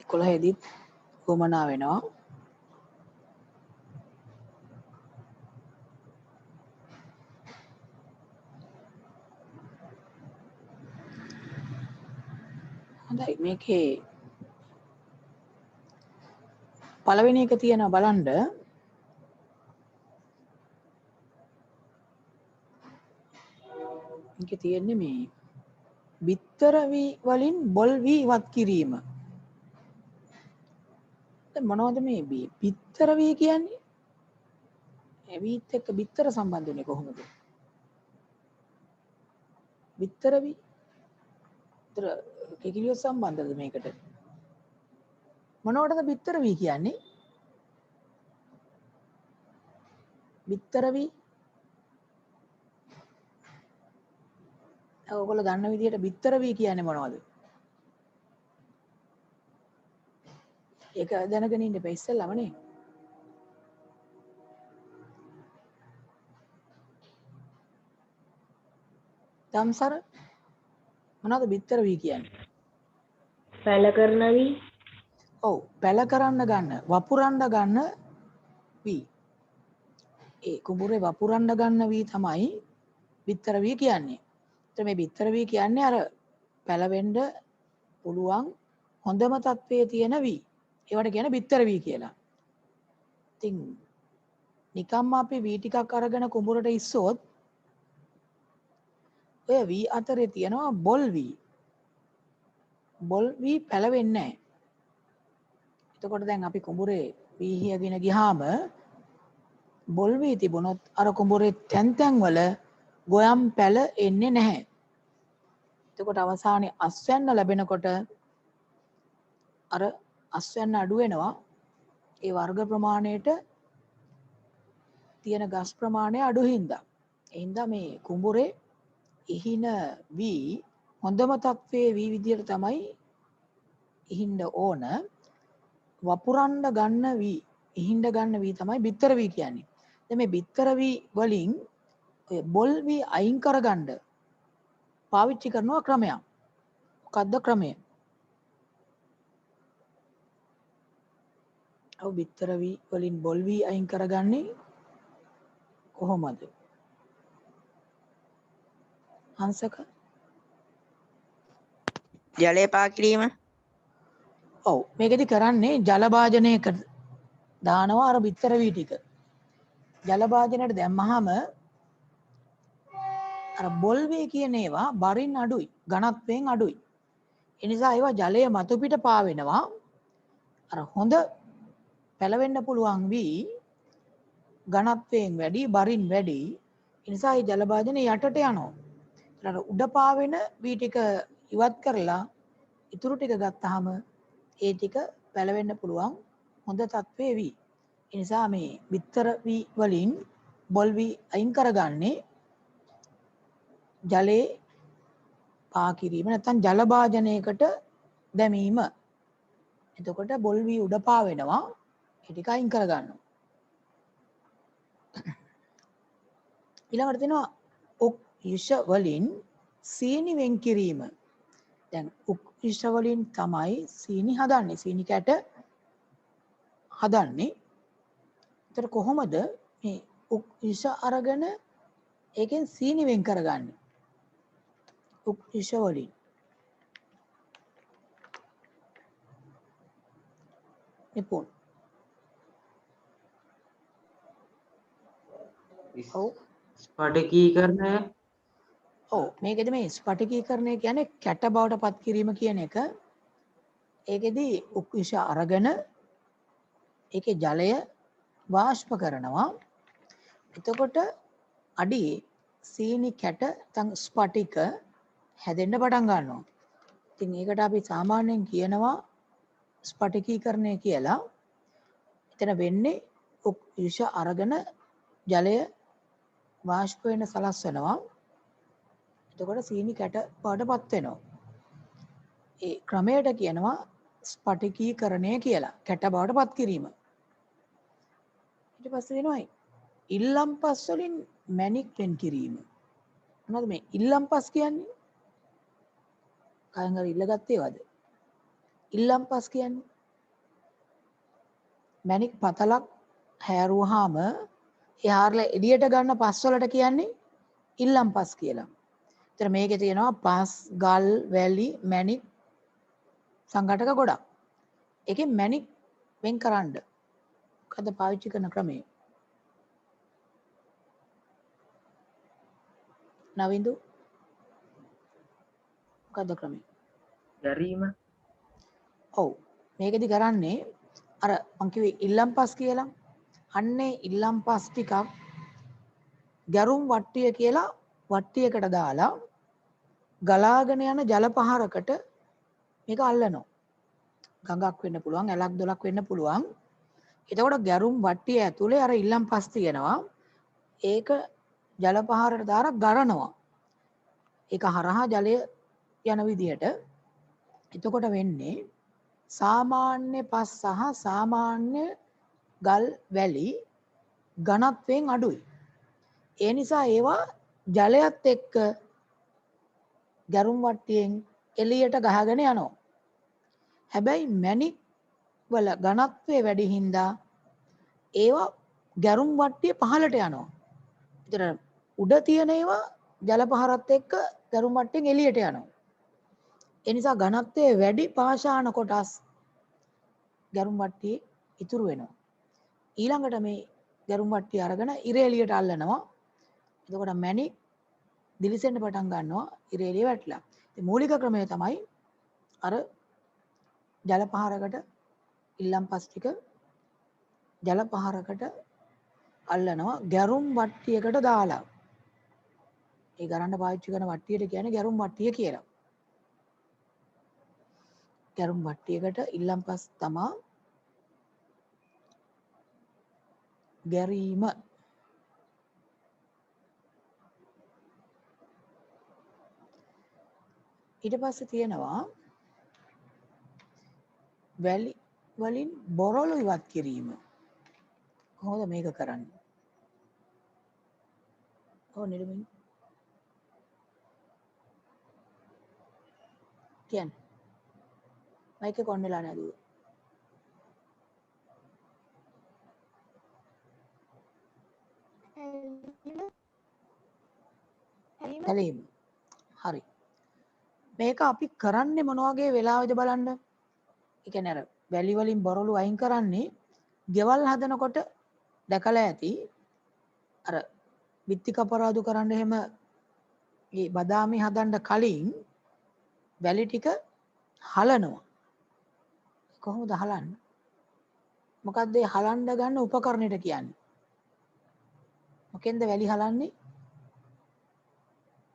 11 දීත් වමනා වෙනවා හොඳයි මේකේ පළවෙනි එක තියෙනවා බලන්න මේකේ තියෙන්නේ මේ බිත්තර වී වලින් බොල් වී ඉවත් කිරීම දැන් මොනවද මේ බිත්තර වී කියන්නේ ඇවිත් එක්ක බිත්තර සම්බන්ධ වෙන්නේ කොහොමද බිත්තර වී කිකිලිය සම්බන්ධද මේකට මොනවටද බිත්තර වී කියන්නේ බිත්තර වී ඔයගොල්ලෝ දන්න විදිහට බිත්තර වී කියන්නේ මොනවද ඒක දැනගෙන ඉන්න බෑ ඉස්සෙල්ලාම නේ දම්සර මොනවද බිත්තර වී කියන්නේ පැල කරන වී ඔව් පැල කරන්න ගන්න වපුරන්න ගන්න වී ඒ කුඹුරේ වපුරන්න ගන්න වී තමයි බිත්තර වී කියන්නේ එතකොට මේ බිත්තර වී කියන්නේ අර පැලවෙන්න පුළුවන් හොඳම තත්වයේ තියෙන වී ඒවට කියන බිත්තර වී කියලා ඉතින් නිකම්ම අපි වී ටිකක් අරගෙන කුඹුරට ඉස්සොත් ඔය වී අතරේ තියෙනවා බොල් වී පැලවෙන්නේ නැහැ. එතකොට දැන් අපි කුඹුරේ වී හියගෙන ගියාම බොල් වී තිබුණොත් අර කුඹුරේ තැන් වල ගොයම් පැල එන්නේ නැහැ. එතකොට අවසානයේ අස්වැන්න ලැබෙනකොට අර අස්වැන්න අඩු වෙනවා. ඒ වර්ග ප්‍රමාණයට තියෙන ගස් ප්‍රමාණය අඩු හින්දා. ඒ හින්දා මේ කුඹුරේ ඉහින වී හොඳම තත්වයේ වී විදියට තමයි ඉහින්න ඕන වපුරන්න ගන්න වී ඉහින්න ගන්න වී තමයි බිත්තර වී කියන්නේ. දැන් මේ බිත්තර වී වලින් ඔය බොල් වී අයින් කරගන්න පාවිච්චි කරනවා ක්‍රමයක්. මොකද්ද ක්‍රමය? ඔව් බිත්තර වී වලින් බොල් වී අයින් කරගන්නේ කොහොමද? හංසක ජලය පා කිරීම. ඔව් මේකෙදි කරන්නේ ජල භාජනයකට දානවා අර බිත්තර වී ටික. ජල භාජනයට දැම්මහම අර බොල් වී කියන ඒවා බරින් අඩුයි, ඝනත්වයෙන් අඩුයි. ඒ නිසා ඒවා ජලය මතු පිට පාවෙනවා. අර හොඳ පැලවෙන්න පුළුවන් වී ඝනත්වයෙන් වැඩි, බරින් වැඩි. ඒ නිසා මේ ජල භාජනය යටට යනවා. අර උඩ පාවෙන වී ටික ඉවත් කරලා ඉතුරු ටික ගත්තාම ඒ ටික පැලවෙන්න පුළුවන් හොඳ තත්ත්වයේ වී. ඒ නිසා මේ බිත්තර වී වලින් බොල් වී අයින් කරගන්නේ ජලයේ පා කිරීම නැත්නම් ජල භාජනයකට දැමීම. එතකොට බොල් වී උඩ පාවෙනවා. ඒ ටික අයින් කරගන්නවා. ඊළඟට තියෙනවා උක් යුෂ වලින් සීනි වෙන් කිරීම. දැන් උක් යුෂ වලින් තමයි සීනි හදන්නේ. සීනි කැට හදන්නේ. ඒතර කොහොමද මේ උක් යුෂ අරගෙන ඒකෙන් සීනි වෙන් කරගන්නේ? උක් යුෂ වලින් නිපුන්. ඔව් ස්පටිකීකරණය ඔව් මේකෙදි මේ ස්පටිකීකරණය කියන්නේ කැට බවට පත් කිරීම කියන එක. ඒකෙදි උක් යුෂ අරගෙන ඒකේ ජලය වාෂ්ප කරනවා. එතකොට අඩියේ සීනි කැට නැත්නම් ස්පටික හැදෙන්න පටන් ගන්නවා. ඉතින් ඒකට අපි සාමාන්‍යයෙන් කියනවා ස්පටිකීකරණය කියලා. එතන වෙන්නේ උක් යුෂ අරගෙන ජලය වාෂ්ප වෙන සලස්වනවා. එතකොට සීනි කැට බවටපත් වෙනවා. ඒ ක්‍රමයට කියනවා ස්පටිකීකරණය කියලා. කැට බවටපත් කිරීම. ඊට පස්සේ වෙනවා ඉල්ලම් පස් වලින් මැණික් වෙන් කිරීම. මොනවද මේ ඉල්ලම් පස් කියන්නේ? කයෙන් හරි ඉල්ලගත්තේවද? ඉල්ලම් පස් කියන්නේ මැණික් පතලක් හැරුවාම ඒ හාරලා එළියට ගන්න පස් වලට කියන්නේ ඉල්ලම් පස් කියලා. ඒතර මේකේ තියෙනවා පස්, ගල්, වැලි, මැණික් සංඝටක ගොඩක්. ඒකෙන් මැණික් වෙන් කරන්න මොකද පාවිච්චි කරන ක්‍රමය? නවින්දු මොකද්ද ක්‍රමය? ගැරීම ඔව් මේකෙදි කරන්නේ අර මං කිව්වේ ඉල්ලම් පස් කියලා. අන්නේ ඉල්ලම් පස් ටිකක් ගැරුම් වට්ටිය කියලා වට්ටියකට දාලා ගලාගෙන යන ජල පහරකට මේක අල්ලනවා. ගඟක් වෙන්න පුළුවන්, ඇලක් දොලක් වෙන්න පුළුවන්. එතකොට ගැරුම් වට්ටිය ඇතුලේ අර ඉල්ලම් පස් තියෙනවා. ඒක ජල පහරට දාලා ගරනවා. ඒක හරහා ජලය යන විදිහට. එතකොට වෙන්නේ සාමාන්‍ය පස් සහ සාමාන්‍ය ගල් වැලි ඝනත්වයෙන් අඩුයි. ඒ නිසා ඒවා ජලයත් එක්ක ගැරුම් වට්ටියෙන් එළියට ගහගෙන යනවා. හැබැයි මැණික් වල ඝනත්වය වැඩි හින්දා ඒවා ගැරුම් වට්ටිය පහළට යනවා. ඒතර උඩ තියෙන ඒවා ජල පහරත් එක්ක ගැරුම් වට්ටියෙන් එළියට යනවා. ඒ නිසා ඝනත්වය වැඩි පාෂාණ කොටස් ගැරුම් වට්ටියේ ඉතුරු වෙනවා. ඊළඟට මේ ගැරුම් වට්ටිය අරගෙන ඉර එළියට අල්ලනවා. එතකොට මැණික් දිලිසෙන්න පටන් ගන්නවා ඉර එළිය වැටලා. ඉතින් මූලික ක්‍රමය තමයි අර ජල පහරකට ඉල්ලම් පස් ටික ජල පහරකට අල්ලනවා ගැරුම් වට්ටියකට දාලා. ඒ ගරන්න පාවිච්චි කරන වට්ටියට කියන්නේ ගැරුම් වට්ටිය කියලා. ගැරුම් වට්ටියකට ඉල්ලම් පස් තමා ගැරීම. ඊට පස්සේ තියෙනවා වැලි වලින් බොරළු ඉවත් කිරීම. කොහොමද මේක කරන්නේ? ඔව් නිර්මින් කියන්න මයික් එක ඔන් වෙලා නැද්ද? ඇලීම. හරි. මේක අපි කරන්නේ මොන වගේ වෙලාවද බලන්න. ඒ කියන්නේ අර වැලි වලින් බොරළු අයින් කරන්නේ ගෙවල් හදනකොට දැකලා ඇති. අර බිත්ති කපරාදු කරන්න එහෙම මේ බදාමි හදන්න කලින් වැලි ටික හලනවා. කොහොමද හලන්නේ? මොකද්ද ඒ හලන්න ගන්න උපකරණයට කියන්නේ? මොකෙන්ද වැලි හලන්නේ?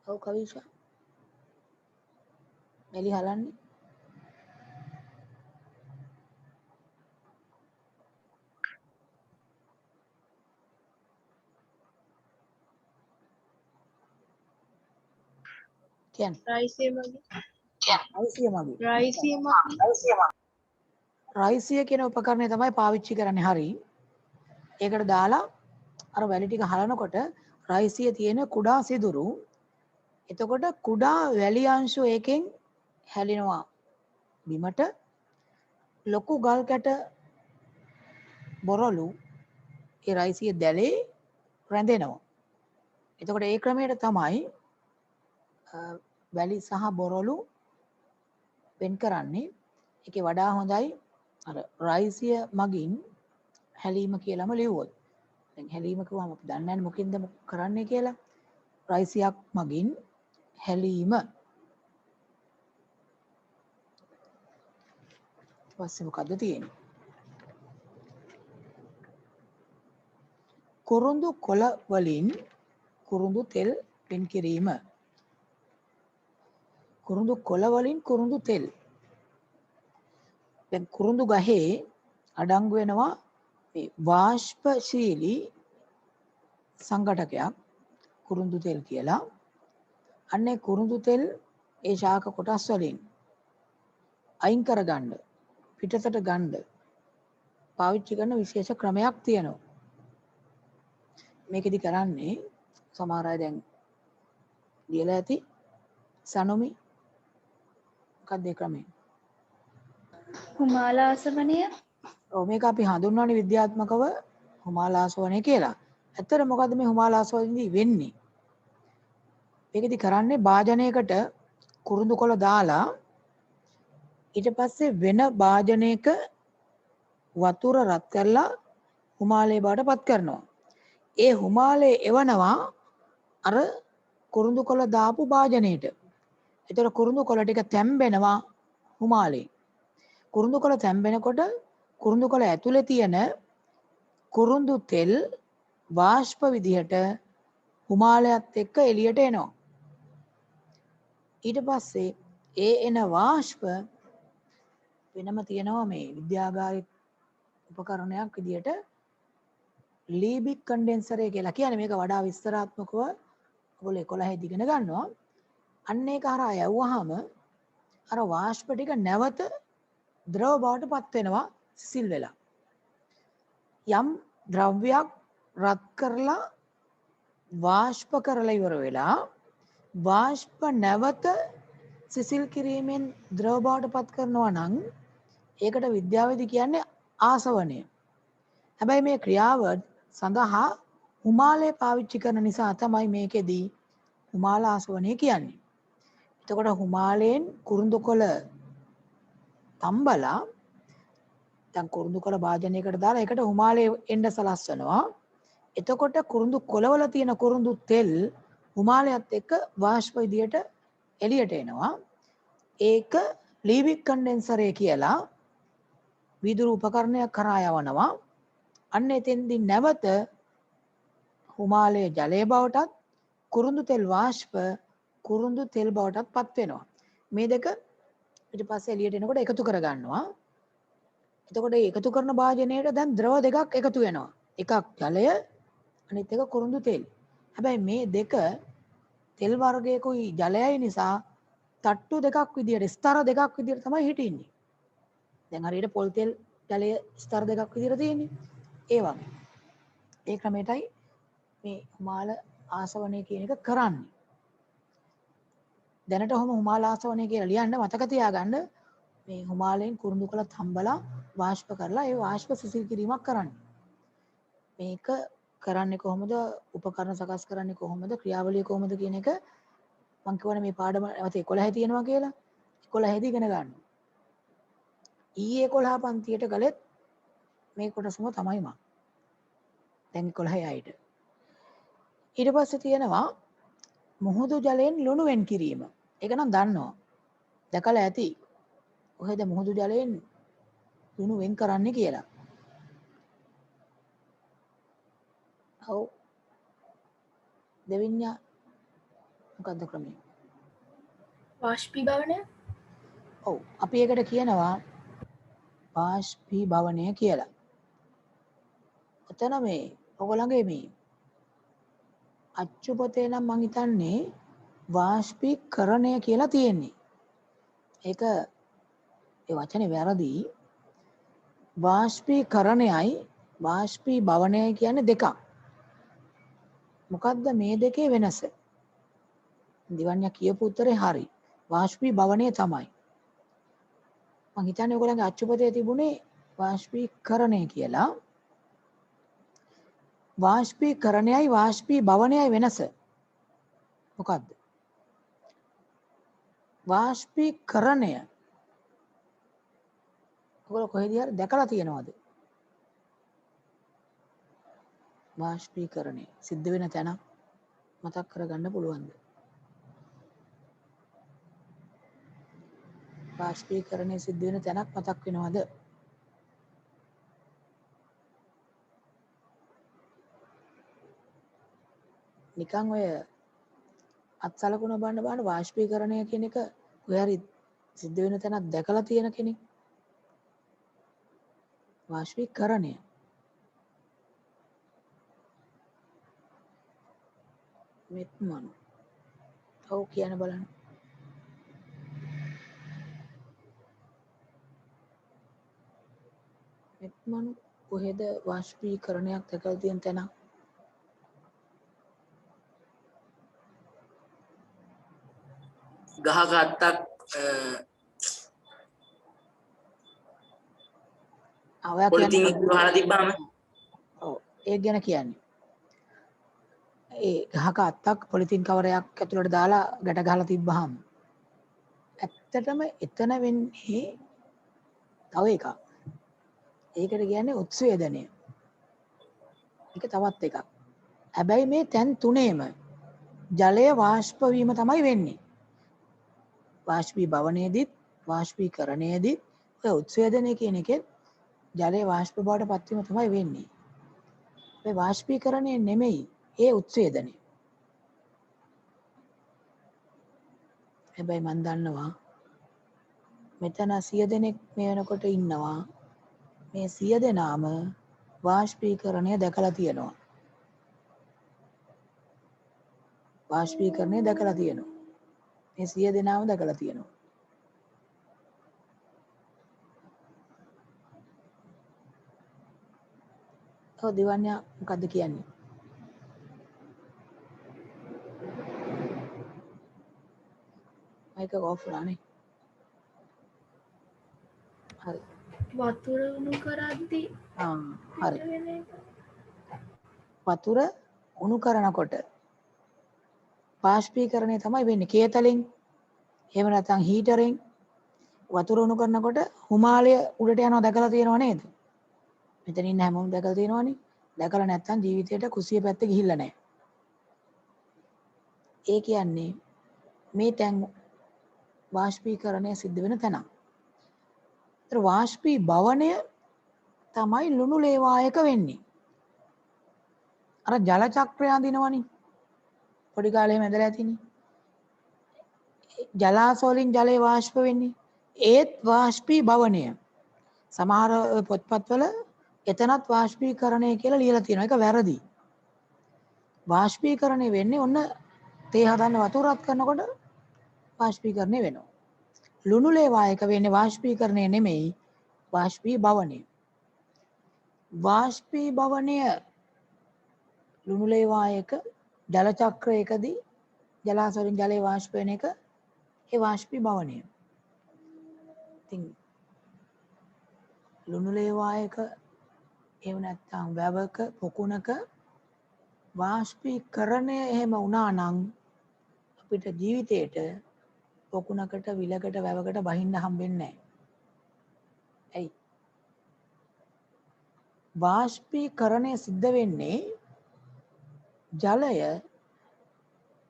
ඔව් කවිෂා. වැලි හලන්නේ කියන්න. රයිසිය මගේ. රයිසිය මගේ. රයිසිය කියන උපකරණය තමයි පාවිච්චි කරන්නේ. හරි. ඒකට දාලා අර වැලි ටික හලනකොට රයිසිය තියෙන කුඩා සිදුරු එතකොට කුඩා වැලි අංශු එකෙන් හැලෙනවා බිමට ලොකු ගල් කැට බොරළු ඒ රයිසිය දැලේ රැඳෙනවා. එතකොට ඒ ක්‍රමයට තමයි වැලි සහ බොරළු වෙන් කරන්නේ. ඒකේ වඩා හොඳයි අර රයිසිය මගින් හැලීම කියලාම ලියුවොත්. දැන් හැලීම කිව්වම අපි දන්නේ නැහැ මොකෙන්ද කරන්නේ කියලා. රයිසියක් මගින් හැලීම. ඊපස්සේ මොකද්ද තියෙන්නේ? කුරුඳු කොළ වලින් කුරුඳු තෙල් වෙන් කිරීම. කුරුඳු කොළ වලින් කුරුඳු තෙල්. දැන් කුරුඳු ගහේ අඩංගු වෙනවා මේ වාෂ්පශීලී සංඝටකයක් කුරුඳු තෙල් කියලා. අන්නේ කුරුඳු තෙල් ඒ ශාක කොටස් වලින් අයින් කරගන්න පිටතට ගන්න පාවිච්චි කරන විශේෂ ක්‍රමයක් තියෙනවා. මේකෙදි කරන්නේ සමහර අය දැන් ලියලා ඇති සනොමි මොකක්ද ඒ ක්‍රමය? හුමාලාසවනය. ඔව් මේක අපි හඳුන්වන්නේ විද්‍යාත්මකව හුමාලාසවනය කියලා. ඇත්තට මොකද්ද මේ හුමාලාසවනයේදී වෙන්නේ? මේකෙදි කරන්නේ භාජනයකට කුරුඳු කොළ දාලා ඊට පස්සේ වෙන භාජනයක වතුර රත් කරලා හුමාලේ බවට පත් කරනවා. ඒ හුමාලේ එවනවා අර කුරුඳු කොළ දාපු භාජනයට. ඒතර කුරුඳු කොළ ටික තැම්බෙනවා හුමාලේ. කුරුඳු කොළ තැම්බෙනකොට කුරුඳු කොළ ඇතුලේ තියෙන කුරුඳු තෙල් වාෂ්ප විදිහට හුමාලයත් එක්ක එළියට එනවා. ඊට පස්සේ ඒ එන වාෂ්ප වෙනම තියෙනවා මේ විද්‍යාගාරික උපකරණයක් විදිහට ලීබික් කන්ඩෙන්සරය කියලා කියන්නේ. මේක වඩා විස්තරාත්මකව ඔයගොල්ලෝ 11 ඉගෙන ගන්නවා. අන්න ඒක හරහා යවුවාම අර වාෂ්ප ටික නැවත ද්‍රව බවට පත් වෙනවා සිසිල් වෙලා. යම් ද්‍රව්‍යයක් රත් කරලා වාෂ්ප කරලා ඉවර වෙලා වාෂ්ප නැවත සිසිල් කිරීමෙන් ද්‍රව බවට පත් කරනවා නම් ඒකට විද්‍යාවේදී කියන්නේ ආසවනය. හැබැයි මේ ක්‍රියාව සඳහා හුමාලය පාවිච්චි කරන නිසා තමයි මේකෙදී හුමාලාසවනය කියන්නේ. එතකොට හුමාලයෙන් කුරුඳු කොළ තම්බලා දැන් කුරුඳු කොළ භාජනයකට දාලා ඒකට හුමාලය එන්න සලස්වනවා. එතකොට කුරුඳු කොළවල තියෙන කුරුඳු තෙල් හුමාලයත් එක්ක වාෂ්ප විදියට එළියට එනවා. ඒක ලීබික් කන්ඩෙන්සරය කියලා විදුරු උපකරණයක් කරා යවනවා. අන්න එතෙන්දී නැවත හුමාලයේ ජලය බවටත් කුරුඳු තෙල් වාෂ්ප කුරුඳු තෙල් බවටත් පත් වෙනවා. මේ දෙක ඊට පස්සේ එළියට එනකොට එකතු කර ගන්නවා. එතකොට මේ එකතු කරන භාජනයේට දැන් ද්‍රව දෙකක් එකතු වෙනවා. එකක් ජලය අනිත් එක කුරුඳු තෙල්. හැබැයි මේ දෙක තෙල් වර්ගයකුයි ජලයයි නිසා තට්ටු දෙකක් විදියට ස්තර දෙකක් විදියට තමයි හිටින්නේ. දැන් හරියට පොල් තෙල් ජලය ස්තර දෙකක් විදියට තියෙන්නේ. ඒ වගේ. ඒ ක්‍රමයටයි මේ හුමාල ආසවනය කියන එක කරන්නේ. දැනට ඔහොම හුමාල ආසවනය කියලා ලියන්න මතක තියාගන්න මේ හුමාලයෙන් කුරුඳු කළත් හම්බලා වාෂ්ප කරලා ඒ වාෂ්ප සිසිල් කිරීමක් කරන්නේ. මේක කරන්නේ කොහොමද? උපකරණ සකස් කරන්නේ කොහොමද? ක්‍රියාවලිය කොහොමද කියන එක මම කියවනේ මේ පාඩම නැවත 11 තියෙනවා කියලා. 11 දී ඉගෙන ගන්න. ඊයේ 11 පන්තියට ගලෙත් මේ කොටසම තමයි මම. දැන් 11 අයට. ඊට පස්සේ තියෙනවා මුහුදු ජලයෙන් ලුණු වෙන් කිරීම. ඒක නම් දන්නවා. දැකලා ඇති. කොහෙද මුහුදු ජලයෙන් ලුණු වෙන් කරන්නේ කියලා. ඔව්. දෙවිඤ්ඤා මොකද්ද ක්‍රමය? වාෂ්පීභවනය. ඔව්. අපි ඒකට කියනවා වාෂ්පීභවනය කියලා. එතන මේ ඔයගොල්ලන්ගේ මේ අච්චු පොතේ නම් මං හිතන්නේ වාෂ්පීකරණය කියලා තියෙන්නේ. ඒක ඒ වචනේ වැරදි. වාෂ්පීකරණයයි වාෂ්පීභවනයයි කියන්නේ දෙකක්. මොකද්ද මේ දෙකේ වෙනස? දිවන්‍ය කියපු උත්තරේ හරි. වාෂ්පීභවනය තමයි. මං හිතන්නේ ඔයගොල්ලන්ගේ අච්චු පොතේ තිබුණේ වාෂ්පීකරණය කියලා. වාෂ්පීකරණයයි වාෂ්පීභවනයයි වෙනස මොකද්ද? වාෂ්පීකරණය ඔයගොල්ලෝ කොහෙද හරි දැකලා තියෙනවද? වාෂ්පීකරණය සිද්ධ වෙන තැන මතක් කරගන්න පුළුවන්ද? වාෂ්පීකරණය සිද්ධ වෙන තැනක් මතක් වෙනවද? නිකන් ඔය අත්සලකුණ බලන්න වාෂ්පීකරණය කියන එක කොහේ හරි සිද්ධ වෙන තැනක් දැකලා තියෙන කෙනෙක්. වාෂ්පීකරණය මෙත්මනු. ඔව් කියන බලන්න. මෙත්මනු කොහෙද වාෂ්පීකරණයක් දැකලා තියෙන තැනක්? ගහක අත්තක් ඔයා පොලිතින් කියන්නේ වහලා තිබ්බාම ඔව් ඒක ගැන කියන්නේ. ඒ ගහක අත්තක් පොලිතින් කවරයක් ඇතුළට දාලා ගැට ගහලා තිබ්බහම ඇත්තටම එතන වෙන්නේ තව එකක්. ඒකට කියන්නේ උත්සේදනය. ඒක තවත් එකක්. හැබැයි මේ තැන් තුනේම ජලය වාෂ්ප වීම තමයි වෙන්නේ. වාෂ්පීභවනයේදීත් වාෂ්පීකරණයේදීත් ඔය උත්සේදනය කියන එකෙන් ජලය වාෂ්ප බවට පත්වීම තමයි වෙන්නේ. මේ වාෂ්පීකරණය නෙමෙයි ඒ උත්සේදනය. හැබැයි මම දන්නවා මෙතන 100 දෙනෙක් මේ වෙනකොට ඉන්නවා. මේ 100 දෙනාම වාෂ්පීකරණය දැකලා තියෙනවා. වාෂ්පීකරණය දැකලා තියෙනවා. මේ 100 දෙනාම දැකලා තියෙනවා. ඔව් දිවන්‍ය මොකද්ද කියන්නේ? මයික් එක ඔෆ් වුණානේ. හරි. වතුර උණු කරද්දී හරි. වෙන එක. වතුර උණු කරනකොට වාෂ්පීකරණය තමයි වෙන්නේ. කේතලෙන් එහෙම නැත්නම් හීටරෙන් වතුර උණු කරනකොට හුමාලය උඩට යනවා දැකලා තියෙනව නේද? මෙතන ඉන්න හැමෝම දැකලා තියෙනවනේ. දැකලා නැත්නම් ජීවිතේට කුසිය පැත්තේ ගිහිල්ලා නැහැ. ඒ කියන්නේ මේ තැන් වාෂ්පීකරණය සිද්ධ වෙන තැන. ඒතර වාෂ්පීභවනය තමයි ලුණු ලේවායක වෙන්නේ. අර ජල චක්‍රය අඳිනවනේ. පොඩි කාලේ මැදලා ඇතිනේ. ජලාශ වලින් ජලය වාෂ්ප වෙන්නේ. ඒත් වාෂ්පීභවනය. සමහර පොත්පත්වල එතනත් වාෂ්පීකරණය කියලා ලියලා තියෙනවා. ඒක වැරදි. වාෂ්පීකරණය වෙන්නේ ඔන්න තේ හදන්න වතුර රත් කරනකොට වාෂ්පීකරණය වෙනවා. ලුණු ලේවායක වෙන්නේ වාෂ්පීකරණය නෙමෙයි වාෂ්පීභවනය. වාෂ්පීභවනය ලුණු ලේවායක ජල චක්‍රයකදී ජලාශ වලින් ජලය වාෂ්ප වෙන එක ඒ වාෂ්පීභවනය. ඉතින් ලුණු ලේ වායක එහෙම නැත්නම් වැවක පොකුණක වාෂ්පීකරණය එහෙම වුණා නම් අපිට ජීවිතේට පොකුණකට විලකට වැවකට බහින්න හම්බෙන්නේ නැහැ. ඇයි? වාෂ්පීකරණය සිද්ධ වෙන්නේ ජලය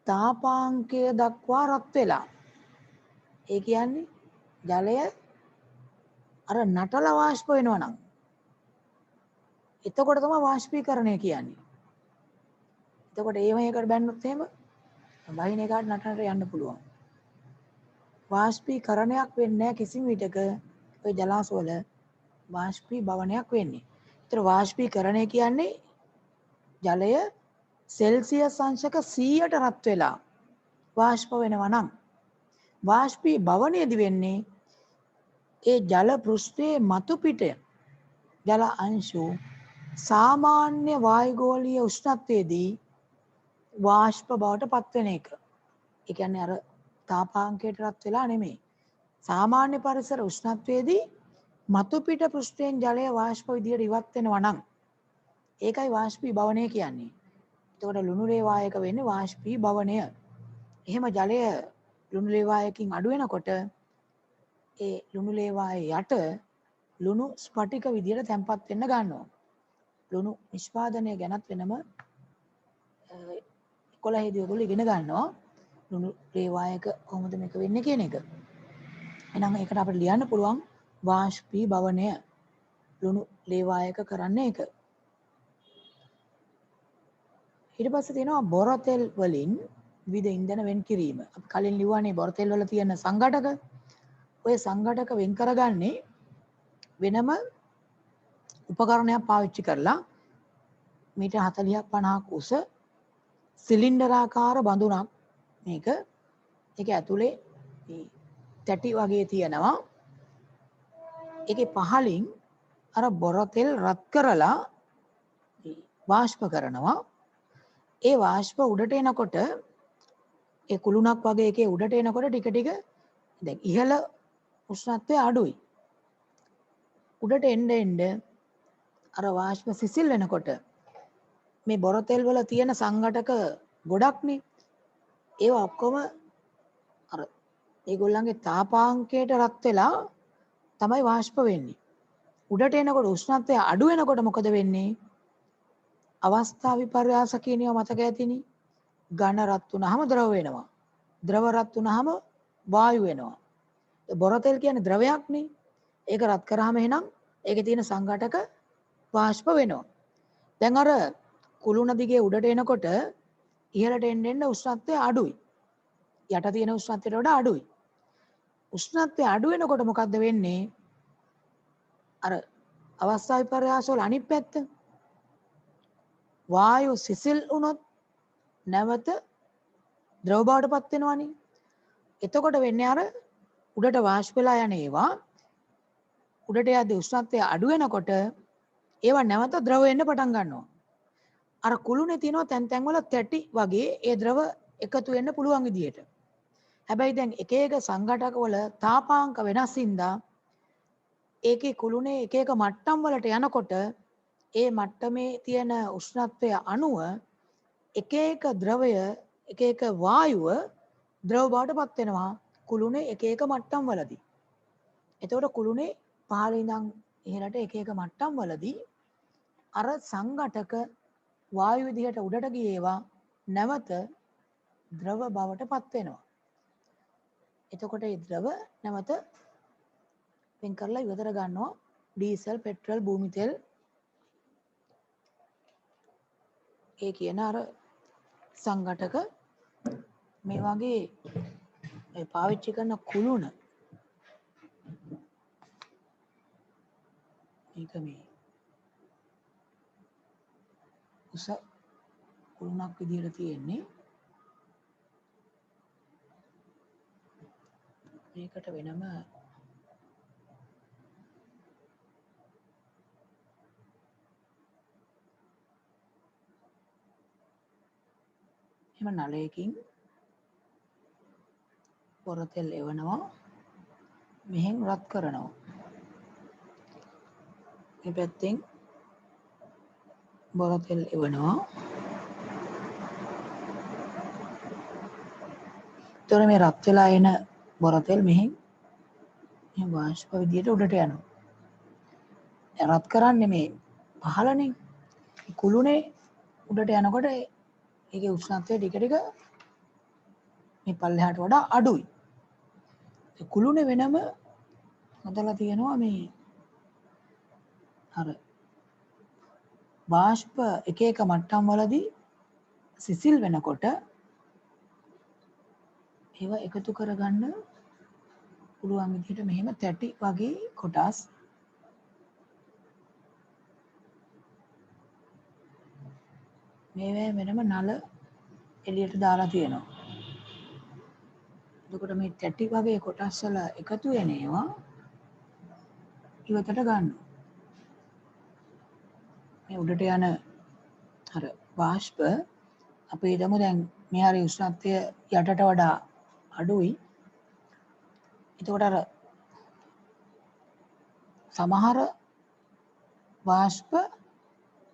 තාපාංකය දක්වා රත් වෙලා. ඒ කියන්නේ ජලය අර නටලා වාෂ්ප වෙනවා නම් එතකොට තමයි වාෂ්පීකරණය කියන්නේ. එතකොට ඒ වගේකට බැන්නොත් එහෙම බහින එකට නටනට යන්න පුළුවන්. වාෂ්පීකරණයක් වෙන්නේ නැහැ කිසිම විටක ඔය ජලාශවල වාෂ්පීභවනයක් වෙන්නේ. ඒතර වාෂ්පීකරණය කියන්නේ ජලය සෙල්සියස් අංශක 100ට රත් වෙලා වාෂ්ප වෙනවා නම් වාෂ්පීභවනයේදී වෙන්නේ ඒ ජල පෘෂ්ඨයේ මතු පිට ජල අංශු සාමාන්‍ය වායුගෝලීය උෂ්ණත්වයේදී වාෂ්ප බවට පත් වෙන එක. ඒ කියන්නේ අර තාපාංකයට රත් වෙලා නෙමෙයි. සාමාන්‍ය පරිසර උෂ්ණත්වයේදී මතු පිට පෘෂ්ඨයෙන් ජලය වාෂ්ප විදියට ඉවත් වෙනවා නම් ඒකයි වාෂ්පීභවනය කියන්නේ. එතකොට ලුණු ලේ වායක වෙන්නේ වාෂ්පීභවනය. එහෙම ජලය ලුණු ලේ වායකින් අඩු වෙනකොට ඒ ලුණු ලේ වාය යට ලුණු ස්ෆටික විදියට තැම්පත් වෙන්න ගන්නවා. ලුණු නිෂ්පාදනය ගැනත් වෙනම 11 දී ඔයගොල්ලෝ ඉගෙන ගන්නවා. ලුණු ලේ වායක කොහොමද මේක වෙන්නේ කියන එක. එහෙනම් ඒකට අපිට ලියන්න පුළුවන් වාෂ්පීභවනය. ලුණු ලේ වායක කරන්නේ ඒක. ඊට පස්සේ තියෙනවා බොර තෙල් වලින් විවිධ ඉන්ධන වෙන් කිරීම. අපි කලින් ලිව්වානේ බොර තෙල් වල තියෙන සංඝටක. ඔය සංඝටක වෙන් කරගන්නේ වෙනම උපකරණයක් පාවිච්චි කරලා මීටර් 40ක් 50ක් උස සිලින්ඩරාකාර බඳුනක් මේක. ඒක ඇතුලේ මේ තැටි වගේ තියෙනවා. ඒකේ පහලින් අර බොර තෙල් රත් කරලා වාෂ්ප කරනවා. ඒ වාෂ්ප උඩට එනකොට ඒ කුළුණක් වගේ එකේ උඩට එනකොට ටික ටික දැන් ඉහළ උෂ්ණත්වය අඩුයි. උඩට එන්න අර වාෂ්ප සිසිල් වෙනකොට මේ බොර තෙල් වල තියෙන සංඝටක ගොඩක්නේ. ඒවා ඔක්කොම අර ඒගොල්ලන්ගේ තාපාංකයට රත් වෙලා තමයි වාෂ්ප වෙන්නේ. උඩට එනකොට උෂ්ණත්වය අඩු වෙනකොට මොකද වෙන්නේ? අවස්ථා විපර්යාස කියන ඒවා මතක ඇතිනේ. ඝන රත් වුනහම ද්‍රව වෙනවා. ද්‍රව රත් වුනහම වායු වෙනවා. බොර තෙල් කියන්නේ ද්‍රවයක්නේ. ඒක රත් කරාම එහෙනම් ඒකේ තියෙන සංඝටක වාෂ්ප වෙනවා. දැන් අර කුළුණ දිගේ උඩට එනකොට ඉහළට එන්න උෂ්ණත්වය අඩුයි. යට තියෙන උෂ්ණත්වයට වඩා අඩුයි. උෂ්ණත්වය අඩු වෙනකොට මොකද්ද වෙන්නේ? අර අවස්ථා විපර්යාස වල අනිත් පැත්ත වායු සිසිල් වුණොත් නැවත ද්‍රව බවට පත් වෙනවනේ. එතකොට වෙන්නේ අර උඩට වාෂ්ප වෙලා යන ඒවා උඩට යද්දී උෂ්ණත්වය අඩු වෙනකොට ඒවා නැවත ද්‍රව වෙන්න පටන් ගන්නවා. අර කුළුණේ තියෙනවා තැන් තැන් වල තැටි වගේ ඒ ද්‍රව එකතු වෙන්න පුළුවන් විදියට. හැබැයි දැන් එක එක සංඝටක වල තාපාංක වෙනස් හින්දා ඒකේ කුළුණේ එක එක මට්ටම් වලට යනකොට ඒ මට්ටමේ තියෙන උෂ්ණත්වය අනුව එක එක ද්‍රවය එක එක වායුව ද්‍රව බවට පත් වෙනවා කුළුණේ එක එක මට්ටම් වලදී. එතකොට කුළුණේ පහළ ඉඳන් ඉහළට එක එක මට්ටම් වලදී අර සංඝටක වායු විදිහට උඩට ගියේවා නැවත ද්‍රව බවට පත් වෙනවා. එතකොට ඒ ද්‍රව නැවත වෙන් කරලා ඉවතර ගන්නවා ඩීසල්, පෙට්‍රල්, භූමි තෙල් ඒ කියන අර සංඝටක මේ වගේ පාවිච්චි කරන කුළුණ මේක මේ උස කුළුණක් විදිහට තියෙන්නේ. මේකට වෙනම එහෙම නලයකින් බොරතෙල් එවනවා මෙහෙන් රත් කරනවා මේ පැත්තෙන් බොරතෙල් එවනවා එතකොට මේ රත් වෙලා එන බොරතෙල් මෙහෙන් මේ වාෂ්ප විදියට උඩට යනවා රත් කරන්නේ මේ පහළනේ කුළුනේ උඩට යනකොට ඒකේ උෂ්ණත්වය ටික ටික මේ පල්ලෙහාට වඩා අඩුයි. ඒ කුළුනේ වෙනම හදලා තියෙනවා මේ අර වාෂ්ප එක එක මට්ටම් වලදී සිසිල් වෙනකොට ඒවා එකතු කරගන්න පුළුවන් විදිහට මෙහෙම තැටි වගේ කොටස් මේවා වෙනම නල එළියට දාලා තියෙනවා. එතකොට මේ තැටි වගේ කොටස් වල එකතු වෙන ඒවා ඉවතට ගන්නවා. මේ උඩට යන අර වාෂ්ප අපි හිතමු දැන් මේ හරි උෂ්ණත්වය යටට වඩා අඩුයි. එතකොට අර සමහර වාෂ්ප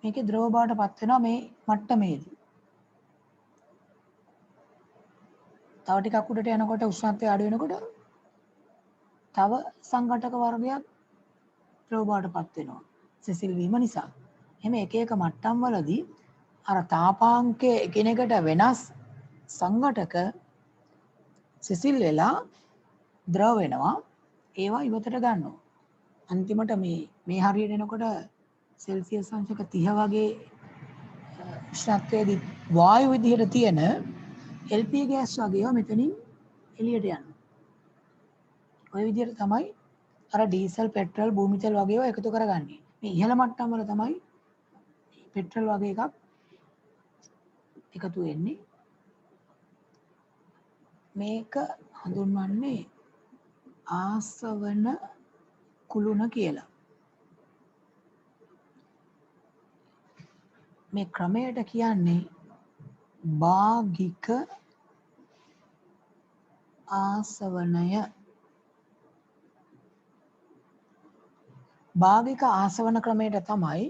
මේකේ ද්‍රව බවට පත් වෙනවා මේ මට්ටමේදී. තව ටිකක් උඩට යනකොට උෂ්ණත්වය අඩු වෙනකොට තව සංඝටක වර්ගයක් ද්‍රව බවට පත් වෙනවා. සිසිල් වීම නිසා. එහෙම එක එක මට්ටම් වලදී අර තාපාංකයේ එකිනෙකට වෙනස් සංඝටක සිසිල් වෙලා ද්‍රව වෙනවා. ඒවා ඉවතට ගන්නවා. අන්තිමට මේ හරියට එනකොට සෙල්සියස් අංශක 30 වගේ උෂ්ණත්වයේදී වායු විදිහට තියෙන LP ගෑස් වගේ ඒවා මෙතනින් එළියට යනවා. ওই විදිහට තමයි අර ඩීසල් පෙට්‍රල් භූමි තෙල් වගේ ඒවා එකතු කරගන්නේ. මේ ඉහළ මට්ටම් වල තමයි පෙට්‍රල් වගේ එකක් එකතු වෙන්නේ. මේක හඳුන්වන්නේ ආසවන කුළුණ කියලා. මේ ක්‍රමයට කියන්නේ භාගික ආසවනය. භාගික ආසවන ක්‍රමයට තමයි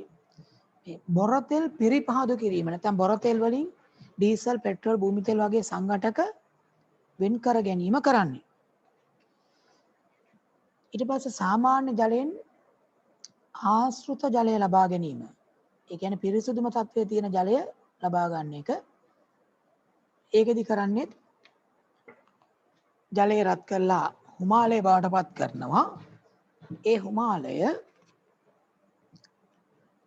බොරතෙල් පිරිපහදු කිරීම නැත්නම් බොරතෙල් වලින් ඩීසල් පෙට්‍රල් භූමි තෙල් වගේ සංඝටක වෙන් කර ගැනීම කරන්නේ. ඊට පස්සේ සාමාන්‍ය ජලයෙන් ආශ්‍රිත ජලය ලබා ගැනීම. ඒ කියන්නේ පිරිසුදුම තත්ත්වයේ තියෙන ජලය ලබා ගන්න එක. ඒකෙදි කරන්නේ ජලය රත් කරලා හිමාලය බවට පත් කරනවා. ඒ හිමාලය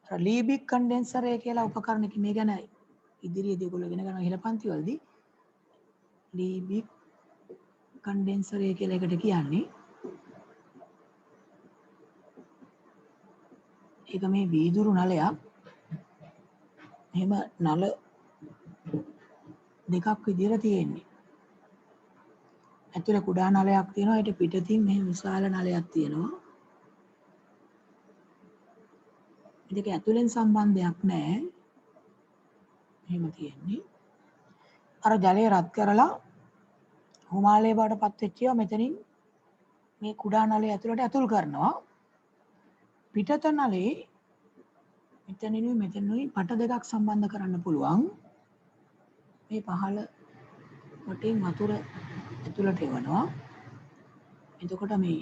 ලීබික් කන්ඩෙන්සරය කියලා උපකරණයක මේ ගැන ඉදිරියේදී ඒගොල්ලෝ ඉගෙන ගන්න ඉහළ පන්ති වලදී ලීබික් කන්ඩෙන්සරය කියලා එකට කියන්නේ. ඒක මේ වීදුරු නලයක්. එහෙම නල දෙකක් විදිහට තියෙන්නේ. ඇතුලේ කුඩා නලයක් තියෙනවා. ඊට පිටතින් මෙහෙම විශාල නලයක් තියෙනවා. දෙක ඇතුලෙන් සම්බන්ධයක් නැහැ. එහෙම තියෙන්නේ. අර ජලය රත් කරලා හිමාලය බවට පත් වෙච්ච ඒවා මෙතනින් මේ කුඩා නලය ඇතුලට ඇතුල් කරනවා. පිටත නලේ මෙතනිනුයි මෙතනිනුයි පට දෙකක් සම්බන්ධ කරන්න පුළුවන්. මේ පහළ වටෙන් වතුර ඇතුලට එවනවා. එතකොට මේ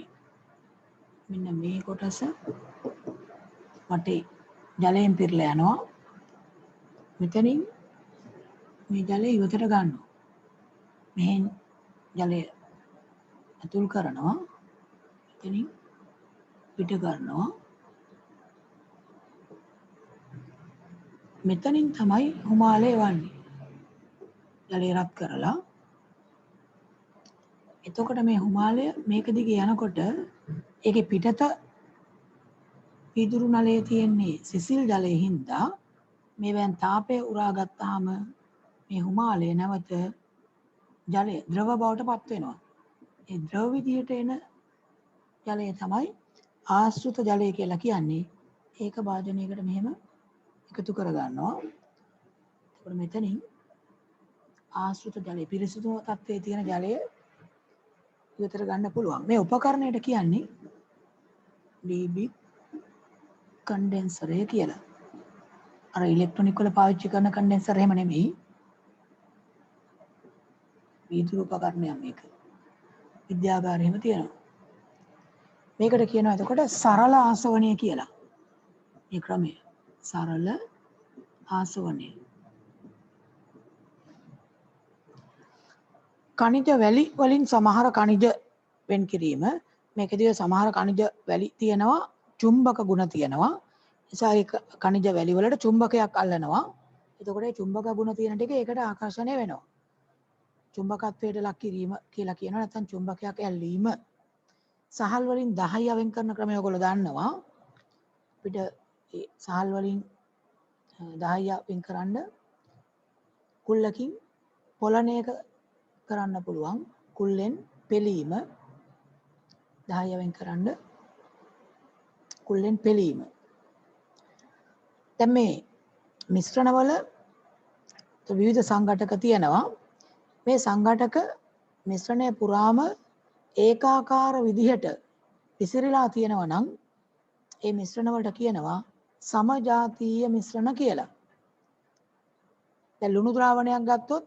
මෙන්න මේ කොටස වටේ ජලයෙන් පිරලා යනවා. මෙතනින් මේ ජලය ඉවතට ගන්නවා. මෙහෙන් ජලය ඇතුල් කරනවා. මෙතනින් පිට කරනවා. මෙතනින් තමයි හිමාලය වන්නේ. ජලය රත් කරලා. එතකොට මේ හිමාලය මේක දිගේ යනකොට ඒකේ පිටත වීදුරු නලයේ තියෙන්නේ සිසිල් ජලයේ හින්දා මේවෙන් තාපය උරා ගත්තාම මේ හිමාලය නැවත ජලය ද්‍රව බවට පත් වෙනවා. ඒ ද්‍රව විදියට එන ජලය තමයි ආශ්‍රිත ජලය කියලා කියන්නේ. ඒක භාජනයකට මෙහෙම එකතු කර ගන්නවා. එතකොට මෙතනින් ආශ්‍රිත ජලය පිරිසිදු තත්ත්වයේ තියෙන ජලය ඉවතට ගන්න පුළුවන්. මේ උපකරණයට කියන්නේ DB කන්ඩෙන්සරය කියලා. අර ඉලෙක්ට්‍රොනික වල පාවිච්චි කරන කන්ඩෙන්සර් එහෙම නෙමෙයි. විදුලි උපකරණයක් මේක. විද්‍යාගාරෙම තියෙනවා. මේකට කියනවා එතකොට සරල ආසවණය කියලා. මේ ක්‍රමය. සරල ආසවණය. කනිජ වැලි වලින් සමහර කනිජ වෙන් කිරීම. මේකදී සමහර කනිජ වැලි තියෙනවා චුම්බක ගුණ තියෙනවා. නිසා ඒ කනිජ වැලි වලට චුම්බකයක් අල්ලනවා. එතකොට ඒ චුම්බක ගුණ තියෙන ටික ඒකට ආකර්ෂණය වෙනවා. චුම්බකත්වයට ලක් කිරීම කියලා කියනවා. නැත්නම් චුම්බකයක් ඇල්ලීම. සහල් වලින් 10 වෙන් කරන ක්‍රමය ඔයගොල්ලෝ දන්නවා. අපිට ඒ සහල් වලින් 10 වෙන් කරන්න කුල්ලකින් පොළණයක කරන්න පුළුවන්. කුල්ලෙන් පෙලීම 10 වෙන් කරන්න කුල්ලෙන් පෙලීම. දැන් මේ මිශ්‍රණවල විවිධ සංඝටක තියෙනවා. මේ සංඝටක මිශ්‍රණය පුරාම ඒකාකාර විදිහට විසිරීලා තියෙනවා නම් ඒ මිශ්‍රණ වලට කියනවා සමජාතීය මිශ්‍රණ කියලා. දැන් ලුණු ද්‍රාවණයක් ගත්තොත්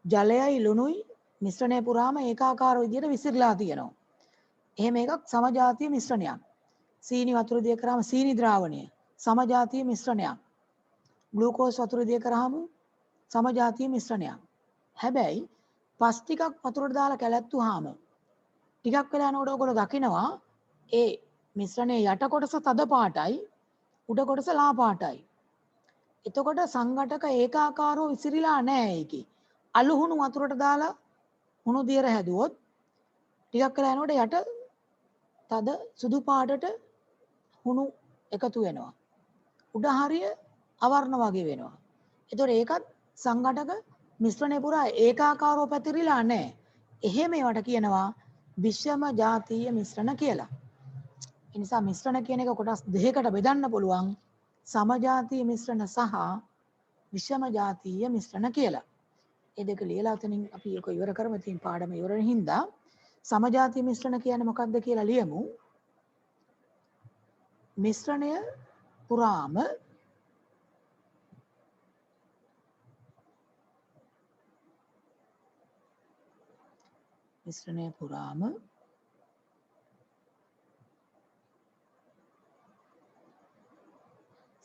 ජලයයි ලුණුයි මිශ්‍රණය පුරාම ඒකාකාර විදිහට විසිරීලා තියෙනවා. එහෙම එකක් සමජාතීය මිශ්‍රණයක්. සීනි වතුර දිය කරාම සීනි ද්‍රාවණය සමජාතීය මිශ්‍රණයක්. ග්ලූකෝස් වතුර දිය කරාම සමජාතීය මිශ්‍රණයක්. හැබැයි පස් ටිකක් වතුරට දාලා කැලැත්තුවාම ටිකක් වෙලා යනකොට ඔයගොල්ලෝ දකිනවා ඒ මිශ්‍රණයේ යට කොටස තද පාටයි උඩ කොටස ලා පාටයි. එතකොට සංඝටක ඒකාකාරව විසිරීලා නැහැ ඒකේ. අලු හුණු වතුරට දාලා හුණු දියර හැදුවොත් ටිකක් වෙලා යනකොට යට තද සුදු පාටට හුණු එකතු වෙනවා. උඩ හරිය අවර්ණ වගේ වෙනවා. එතකොට ඒකත් සංඝටක මිශ්‍රණය පුරා ඒකාකාරව පැතිරිලා නැහැ. එහෙම ඒවට කියනවා විෂම ජාතීය මිශ්‍රණ කියලා. ඒ නිසා මිශ්‍රණ කියන එක කොටස් දෙකකට බෙදන්න පුළුවන්. සමජාතීය මිශ්‍රණ සහ විෂම ජාතීය මිශ්‍රණ කියලා. මේ දෙක ලියලා උතනින් අපි ඒක ඉවර කරමු. ඉතින් පාඩම ඉවර වෙන හින්දා සමජාතීය මිශ්‍රණ කියන්නේ මොකක්ද කියලා ලියමු. මිශ්‍රණය පුරාම මිශ්‍රණය පුරාම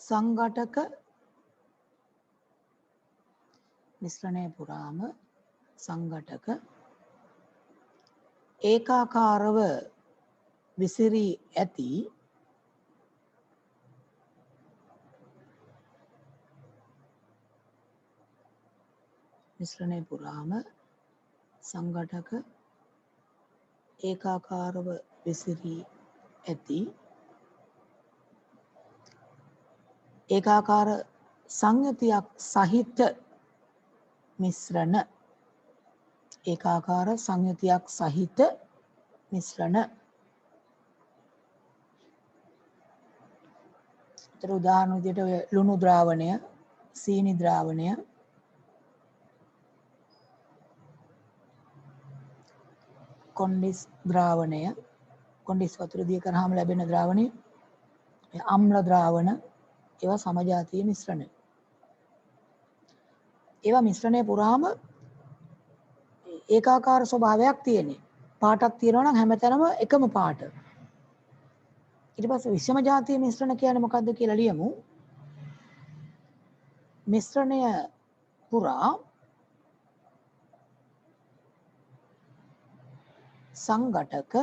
සංඝටක මිශ්‍රණය පුරාම සංඝටක ඒකාකාරව විසිරී ඇති මිශ්‍රණය පුරාම සංඝටක ඒකාකාරව විසිරී ඇති ඒකාකාර සංයුතියක් සහිත මිශ්‍රණ ඒකාකාර සංයුතියක් සහිත මිශ්‍රණ. ඒතර උදාහරණ විදිහට ඔය ලුණු ද්‍රාවණය, සීනි ද්‍රාවණය, කොන්ඩිස් ද්‍රාවණය, කොන්ඩිස් වතුර දිය කරාම ලැබෙන ද්‍රාවණය, අම්ල ද්‍රාවණ, ඒවා සමජාතීය මිශ්‍රණ. ඒවා මිශ්‍රණය පුරාම ඒකාකාර ස්වභාවයක් තියෙන්නේ. පාටක් තියෙනවා නම් හැමතැනම එකම පාට. ඊට පස්සේ විෂම ජාතීය මිශ්‍රණ කියන්නේ මොකක්ද කියලා ලියමු. මිශ්‍රණය පුරා සංඝටක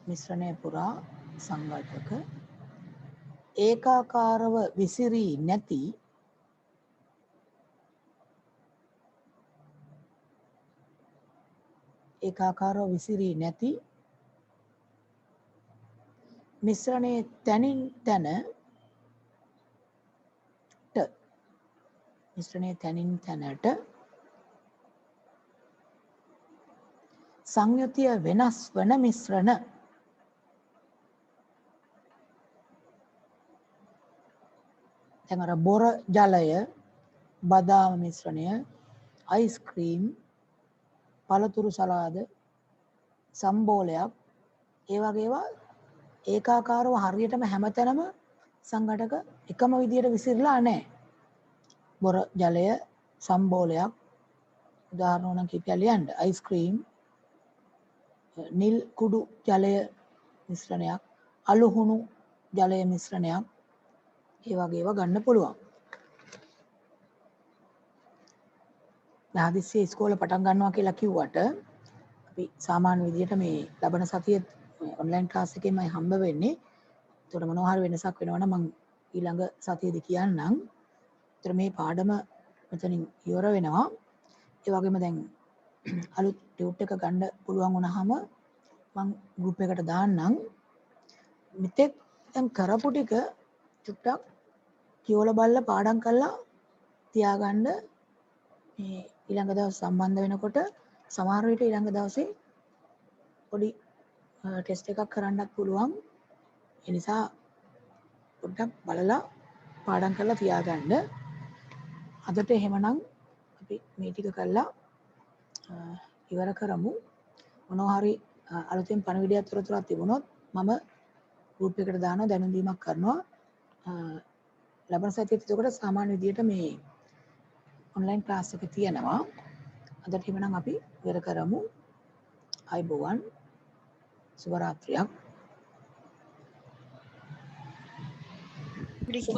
මිශ්‍රණය පුරා සංඝටක ඒකාකාරව විසිරී නැති ඒකාකාරව විසිරී නැති මිශ්‍රණයේ තනින් තැනට මිශ්‍රණයේ තනින් තැනට සංයුතිය වෙනස් වන මිශ්‍රණ දැන් අර බොර ජලය, බදාම මිශ්‍රණය, අයිස්ක්‍රීම්, පළතුරු සලාද, සම්බෝලයක්, ඒ වගේ ඒවා ඒකාකාරව හරියටම හැමතැනම සංඝටක එකම විදියට විසිරලා නැහැ. බොර ජලය, සම්බෝලයක්, උදාහරණ ඕන කීපයක් ලියන්න. අයිස්ක්‍රීම්, නිල් කුඩු ජලය මිශ්‍රණයක්, අලුහුණු ජලය මිශ්‍රණයක්, ඒ වගේ ඒවා ගන්න පුළුවන්. හදිස්සියේ ඉස්කෝලේ පටන් ගන්නවා කියලා කිව්වට අපි සාමාන්‍ය විදියට මේ ලබන සතියේ ඔන්ලයින් ක්ලාස් එකෙන්මයි හම්බ වෙන්නේ. ඒතකොට මොනවා හරි වෙනසක් වෙනවා නම් මම ඊළඟ සතියේදී කියන්නම්. ඒතර මේ පාඩම මෙතනින් ඉවර වෙනවා. ඒ වගේම දැන් අලුත් ටියුට් එක ගන්න පුළුවන් වුණාම මම ගෲප් එකට දාන්නම්. මෙතෙක් දැන් කරපු ටික චුට්ටක් කියවලා බලලා පාඩම් කරලා තියාගන්න. මේ ඊළඟ දවස් සම්බන්ධ වෙනකොට සමහර විට ඊළඟ දවසේ පොඩි ටෙස්ට් එකක් කරන්නත් පුළුවන්. ඒ නිසා පොඩ්ඩක් බලලා පාඩම් කරලා තියාගන්න. අදට එහෙමනම් අපි මේ ටික කරලා ඉවර කරමු. මොනවා හරි අලුතෙන් පණිවිඩයක් තොරතුරක් තිබුණොත් මම ගෲප් එකට දානවා, දැනුම් දීමක් කරනවා. ලබන සතියේත් එතකොට සාමාන්‍ය විදියට මේ ඔන්ලයින් ක්ලාස් එක තියෙනවා. අදට එහෙමනම් අපි ඉවර කරමු. අයබෝවන්, සුබ රාත්‍රියක්. Good night.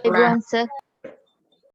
Good night, sir.